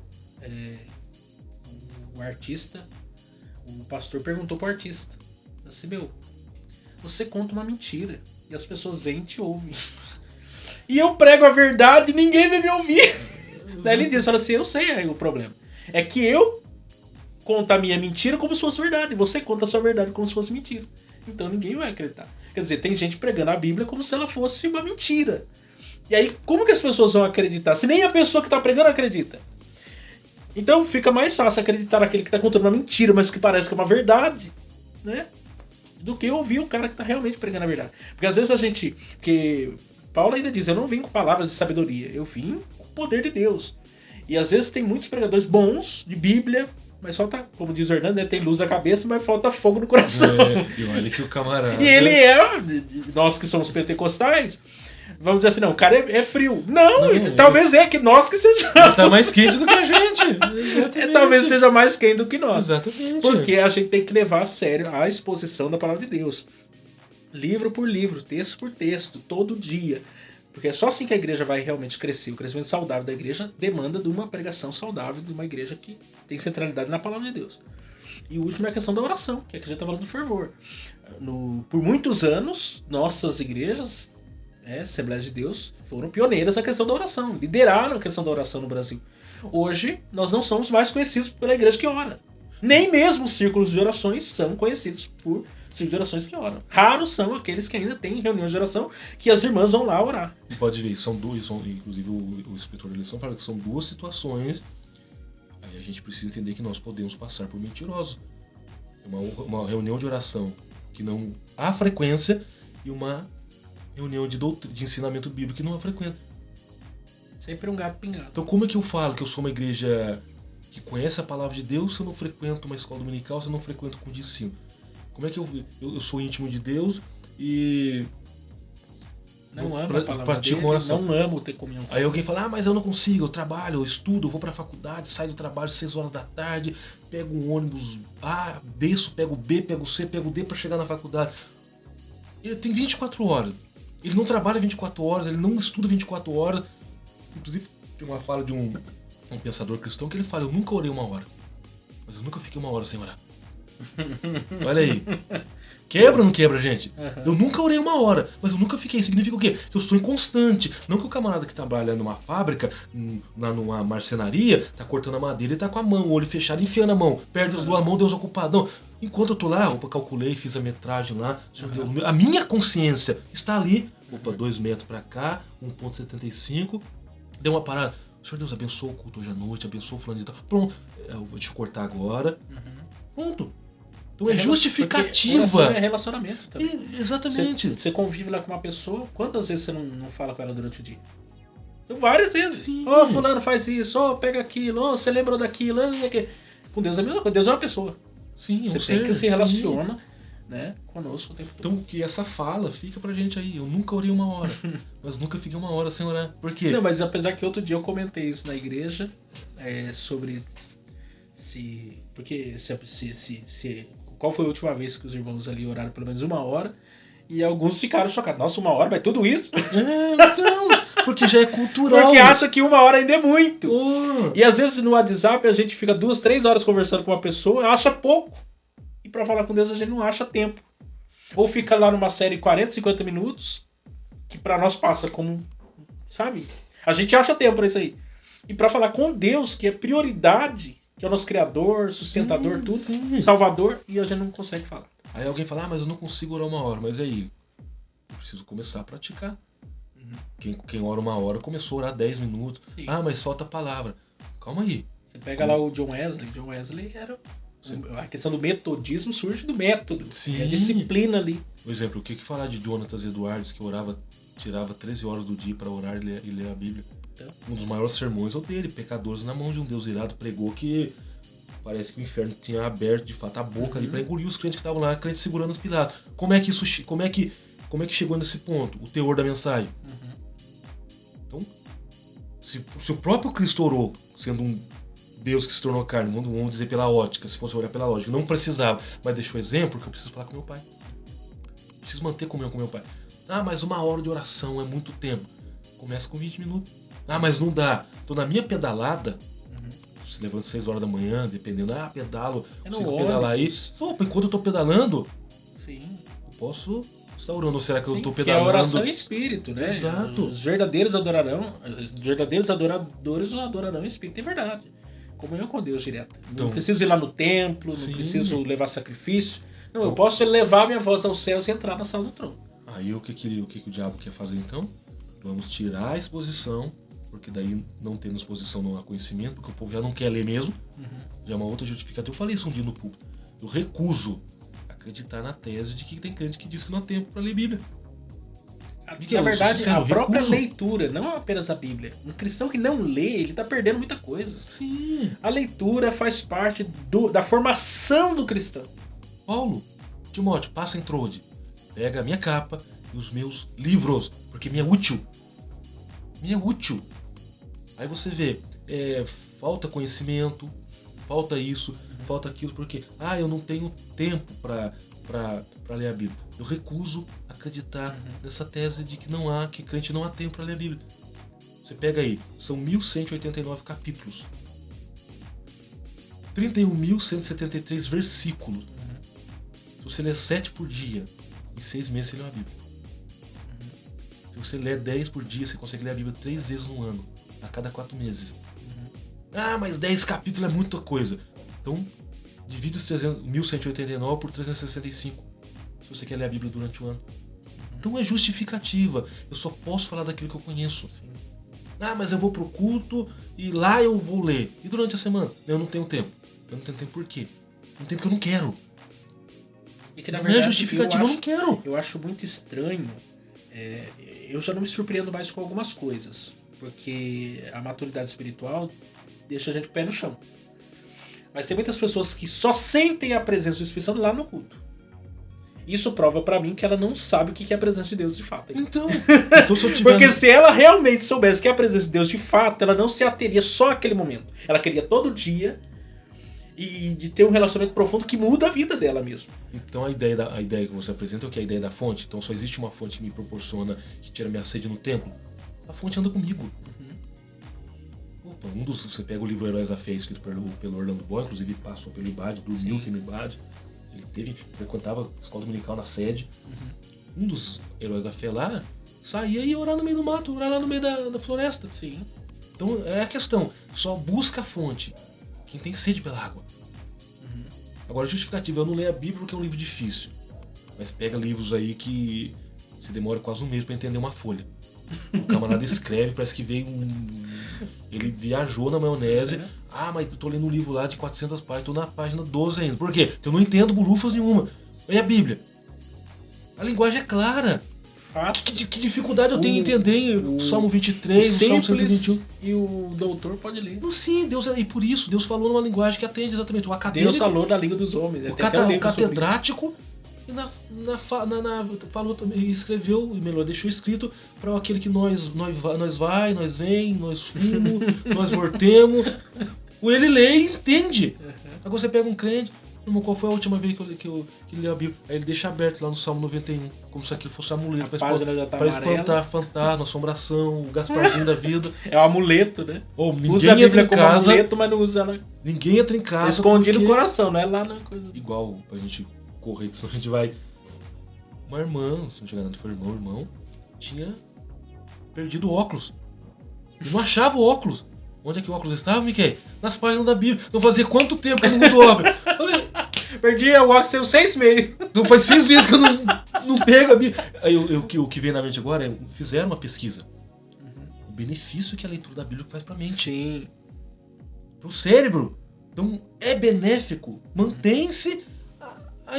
O artista, o pastor perguntou pro artista, assim, você conta uma mentira e as pessoas vêm e te ouvem. E eu prego a verdade e ninguém vai me ouvir. Daí ele disse, assim, eu sei o problema. É que eu conto a minha mentira como se fosse verdade. Você conta a sua verdade como se fosse mentira. Então ninguém vai acreditar. Quer dizer, tem gente pregando a Bíblia como se ela fosse uma mentira. E aí, como que as pessoas vão acreditar? Se nem a pessoa que está pregando acredita. Então fica mais fácil acreditar naquele que está contando uma mentira, mas que parece que é uma verdade, né? Do que ouvir o cara que está realmente pregando a verdade. Porque às vezes a gente... Porque Paulo ainda diz, eu não vim com palavras de sabedoria, eu vim com o poder de Deus. E às vezes tem muitos pregadores bons de Bíblia, mas falta, como diz o Hernando, né, tem luz na cabeça, mas falta fogo no coração. E olha que o camarada... E ele nós que somos pentecostais, vamos dizer assim, não, o cara é frio. Não, talvez é que nós que sejamos. Ele tá mais quente do que a gente. Exatamente. Talvez esteja mais quente do que nós. Exatamente. Porque a gente tem que levar a sério a exposição da palavra de Deus. Livro por livro, texto por texto, todo dia. Porque é só assim que a igreja vai realmente crescer. O crescimento saudável da igreja demanda de uma pregação saudável, de uma igreja que tem centralidade na palavra de Deus. E o último é a questão da oração, que é que a gente está falando do fervor. Por muitos anos, nossas igrejas, Assembleias de Deus, foram pioneiras na questão da oração. Lideraram a questão da oração no Brasil. Hoje, nós não somos mais conhecidos pela igreja que ora. Nem mesmo os círculos de orações são conhecidos por círculos de orações que oram. Raros são aqueles que ainda têm reuniões de oração que as irmãs vão lá orar. Pode ver, são duas, inclusive o escritor da lição fala que são duas situações. Aí a gente precisa entender que nós podemos passar por mentirosos. Uma reunião de oração que não há frequência e uma reunião de ensinamento bíblico que não há frequência. Sempre um gato pingado. Então como é que eu falo que eu sou uma igreja que conhece a palavra de Deus se eu não frequento uma escola dominical, se eu não frequento com o ensino? Como é que eu sou íntimo de Deus e não amo a palavra pratico dele, oração? não amo ter comunhão. Aí alguém fala, mas eu não consigo, eu trabalho, eu estudo, eu vou pra faculdade, saio do trabalho 6 horas da tarde, pego um ônibus A, desço, pego o B, pego o C, pego o D pra chegar na faculdade. Ele tem 24 horas. Ele não trabalha 24 horas, ele não estuda 24 horas. Inclusive, tem uma fala de um pensador cristão que ele fala, eu nunca orei 1 hora, mas eu nunca fiquei 1 hora sem orar. Olha aí. Quebra ou não quebra, gente? Uhum. Eu nunca orei 1 hora, mas eu nunca fiquei. Significa o quê? Que eu sou inconstante. Não que o camarada que trabalha numa fábrica, numa marcenaria, tá cortando a madeira e tá com a mão, o olho fechado, enfiando a mão. Perde as 2 mãos, Deus ocupado. Não. Enquanto eu tô lá, calculei, fiz a metragem lá. Deus, a minha consciência está ali. 2 metros pra cá, 1,75. Deu uma parada. Senhor Deus, abençoa o culto hoje à noite, abençoa o fulano de tal. Pronto. Deixa eu cortar agora. Pronto. Então é justificativa. É relacionamento também. Exatamente. Você convive lá com uma pessoa, quantas vezes você não fala com ela durante o dia? Então, várias vezes. Fulano faz isso, pega aquilo, você lembrou daquilo, não sei o quê. Com Deus é a mesma coisa, Deus é uma pessoa. Sim, você tem que se relaciona, né, conosco o tempo todo. Então que essa fala fica pra gente aí. Eu nunca orei 1 hora, mas nunca fiquei 1 hora sem orar. Por quê? Não, mas apesar que outro dia eu comentei isso na igreja, sobre qual foi a última vez que os irmãos ali oraram pelo menos 1 hora, e alguns ficaram chocados. Nossa, 1 hora, mas tudo isso? Então, porque já é cultural. Porque acha que 1 hora ainda é muito. E às vezes no WhatsApp a gente fica 2, 3 horas conversando com uma pessoa, acha pouco. E pra falar com Deus a gente não acha tempo. Ou fica lá numa série 40, 50 minutos, que pra nós passa como, sabe? A gente acha tempo pra isso aí. E pra falar com Deus, que é prioridade, que é o nosso criador, sustentador, tudo, salvador, e a gente não consegue falar. Aí alguém fala, mas eu não consigo orar 1 hora. Mas aí, eu preciso começar a praticar. Quem ora 1 hora começou a orar 10 minutos. Sim. Mas falta a palavra. Calma aí. Você pega lá o John Wesley. John Wesley era... A questão do metodismo surge do método. Sim. É a disciplina ali. Por exemplo, o que falar de Jonatas Edwards, que tirava 13 horas do dia para orar e ler a Bíblia? Então. Um dos maiores sermões é o dele, Pecadores na Mão de um Deus Irado, pregou que parece que o inferno tinha aberto de fato a boca ali para engolir os crentes que estavam lá, crentes segurando os pilatos. Como é que chegou nesse ponto? O teor da mensagem. Então, se o próprio Cristo orou, sendo um Deus que se tornou carne, vamos dizer pela ótica, se fosse olhar pela lógica, não precisava, mas deixou exemplo que eu preciso falar com meu pai. Preciso manter comunhão com meu pai. Mas 1 hora de oração é muito tempo. Começa com 20 minutos. Mas não dá. Tô na minha pedalada, se levanta 6 horas da manhã, dependendo, pedalo, consigo pedalar aí. Enquanto eu tô pedalando, sim, eu posso estar orando. Ou será que eu tô pedalando? Que é a oração em espírito, né? Exato. Os verdadeiros adoradores o adorarão em espírito, é verdade. Comunhão com Deus direta. Então, não preciso ir lá no templo, não preciso levar sacrifício. Não, eu posso levar minha voz aos céus e entrar na sala do trono. Aí o que o diabo quer fazer então? Vamos tirar a exposição porque daí não tendo exposição não há conhecimento, porque o povo já não quer ler mesmo, já é uma outra justificativa. Eu falei isso um dia no púlpito. Eu recuso acreditar na tese de que tem crente que diz que não há tempo para ler Bíblia. Na verdade, a própria leitura, não apenas a Bíblia. Um cristão que não lê, ele tá perdendo muita coisa. Sim. A leitura faz parte da formação do cristão. Paulo, Timóteo, passa em Trode, pega a minha capa e os meus livros, porque me é útil. Me é útil. Aí você vê, falta conhecimento, falta isso, falta aquilo, porque eu não tenho tempo para ler a Bíblia. Eu recuso acreditar nessa tese de que crente não há tempo para ler a Bíblia. Você pega aí, são 1189 capítulos, 31.173 versículos. Se você ler 7 por dia, em 6 meses você lê a Bíblia. Se você ler 10 por dia, você consegue ler a Bíblia 3 vezes no ano, a cada 4 meses. Mas 10 capítulos é muita coisa. Então, divide os 1189 por 365, se você quer ler a Bíblia durante o ano. Então é justificativa. Eu só posso falar daquilo que eu conheço. Sim. Mas eu vou pro culto e lá eu vou ler. E durante a semana? Eu não tenho tempo. Eu não tenho tempo por quê? Não tenho porque eu não quero. E que, na verdade, não é justificativa, eu não quero. Eu acho muito estranho. Eu já não me surpreendo mais com algumas coisas. Porque a maturidade espiritual deixa a gente com o pé no chão. Mas tem muitas pessoas que só sentem a presença do Espírito Santo lá no culto. Isso prova pra mim que ela não sabe o que é a presença de Deus de fato. Então se eu tiver... Porque se ela realmente soubesse que é a presença de Deus de fato, ela não se ateria só àquele momento. Ela queria todo dia e de ter um relacionamento profundo que muda a vida dela mesmo. Então a ideia que você apresenta é o que? A ideia da fonte. Então só existe uma fonte que me proporciona, que tira minha sede no templo. A fonte anda comigo. Você pega o livro Heróis da Fé, escrito pelo Orlando Boy, inclusive passou pelo IBAD, dormiu aqui no IBAD. Ele frequentava a escola dominical na sede. Um dos Heróis da Fé lá saía e ia orar no meio do mato, orar lá no meio da floresta. Sim. Então é a questão, só busca a fonte quem tem sede pela água. Agora, justificativa, eu não leio a Bíblia porque é um livro difícil, mas pega livros aí que você demora quase um mês para entender uma folha. O camarada escreve, parece que veio ele viajou na maionese. Mas eu tô lendo um livro lá de 400 páginas, tô na página 12 ainda. Por quê? Porque eu não entendo bolufas nenhuma. Aí a Bíblia. A linguagem é clara. Que dificuldade eu tenho em entender o Salmo 23, o Salmo 121. E o doutor pode ler. Não, sim, e por isso, Deus falou numa linguagem que atende exatamente o acadêmico. Deus falou na língua dos homens. O catedrático falou também, escreveu, e melhor, deixou escrito para aquele que nós vem, nós fumos, nós voltemos. Ele lê e entende. Agora você pega um crente, qual foi a última vez que ele leu a Bíblia? Aí ele deixa aberto lá no Salmo 91, como se aquilo fosse amuleto para espantar fantasma, assombração, o Gasparzinho da vida. É um amuleto, né? Ninguém entra em casa, amuleto, mas não usa ela. Ninguém entra em casa. Escondido no coração, não é lá na coisa. Igual pra gente correr, senão a gente vai. Uma irmã, se não chegar nada, foi irmão, tinha perdido o óculos. E não achava o óculos. Onde é que o óculos estava, Miquel? Nas páginas da Bíblia. Não fazia quanto tempo que eu não uso óculos? Perdi o óculos, tem 6 meses. Não faz 6 meses que eu não pego a Bíblia. Aí o que vem na mente agora é, fizeram uma pesquisa. O benefício que a leitura da Bíblia faz pra mente. Sim. Pro cérebro. Então é benéfico. Mantém-se a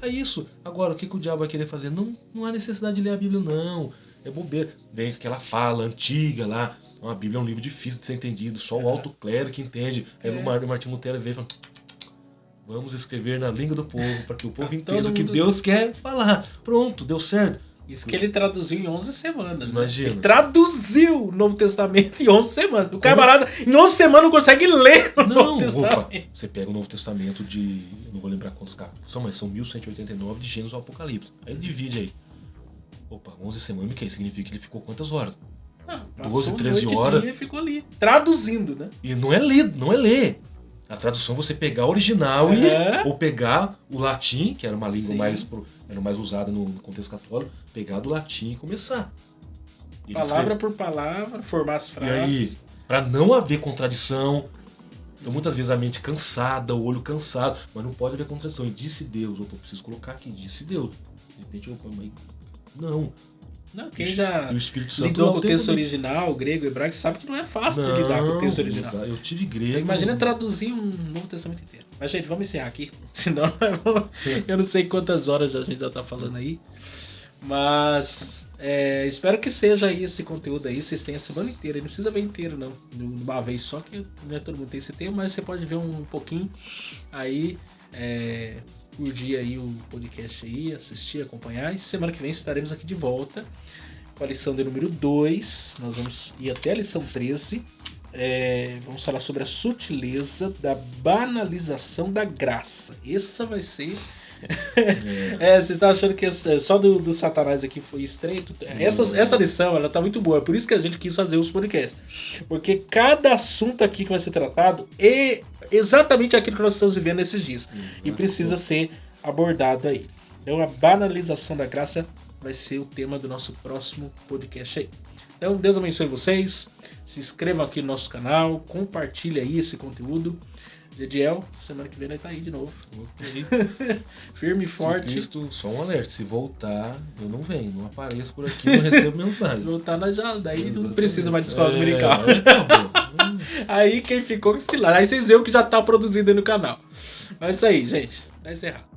isso. Agora, o que o diabo vai querer fazer? Não há necessidade de ler a Bíblia, não. É bobeira. Vem aquela fala antiga lá. A Bíblia é um livro difícil de ser entendido. Só o alto clero que entende. Aí o Martim Lutero veio e fala: vamos escrever na língua do povo, para que o povo entenda o que Deus quer falar. Pronto, deu certo. Isso que ele traduziu em 11 semanas. Imagina. Né? Ele traduziu o Novo Testamento em 11 semanas. O camarada em 11 semanas não consegue ler o Novo Testamento. Você pega o Novo Testamento de... Não vou lembrar quantos capítulos são, mas são 1189 de Gênesis ao Apocalipse. Aí divide aí. 11 semanas, que significa que ele ficou quantas horas? 12, 13 horas. E ficou ali, traduzindo, né? E não é ler. A tradução você pegar a original ou pegar o latim, que era uma língua mais usada no contexto católico, pegar do latim e começar. Palavra por palavra, formar as frases. E aí, para não haver contradição, então muitas vezes a mente cansada, o olho cansado, mas não pode haver contradição. E disse Deus, preciso colocar aqui, disse Deus. De repente mas não. Não, quem já E o Espírito Santo lidou lá com o tem texto também. original, grego, hebraico, sabe que não é fácil de lidar com o texto original. Eu tive grego. Imagina traduzir um Novo Testamento inteiro. Mas, gente, vamos encerrar aqui. Senão, eu não sei quantas horas a gente já tá falando aí. Mas espero que seja aí esse conteúdo aí. Vocês têm a semana inteira. Não precisa ver inteiro, não. Uma vez só, que não é todo mundo tem esse tempo. Mas você pode ver um pouquinho aí. Curtir aí o podcast aí, assistir, acompanhar. E semana que vem estaremos aqui de volta com a lição de número 2. Nós vamos ir até a lição 13. Vamos falar sobre a sutileza da banalização da graça. Essa vai ser... vocês estão achando que só do Satanás aqui foi estreito? Essa lição, ela tá muito boa. É por isso que a gente quis fazer os podcasts. Porque cada assunto aqui que vai ser tratado é exatamente aquilo que nós estamos vivendo nesses dias. E precisa ser abordado aí. Então a banalização da graça vai ser o tema do nosso próximo podcast aí. Então Deus abençoe vocês. Se inscrevam aqui no nosso canal. Compartilhe aí esse conteúdo. Gediel, semana que vem vai estar aí de novo. Firme e forte. Cristo, só um alerta, se voltar, eu não venho, não apareço por aqui, não recebo mensagem. Voltar nós já, daí não precisa mais de escola dominical. Aí quem ficou se lá. Aí vocês veem o que já tá produzindo aí no canal. Mas é isso aí, gente. Vai encerrar.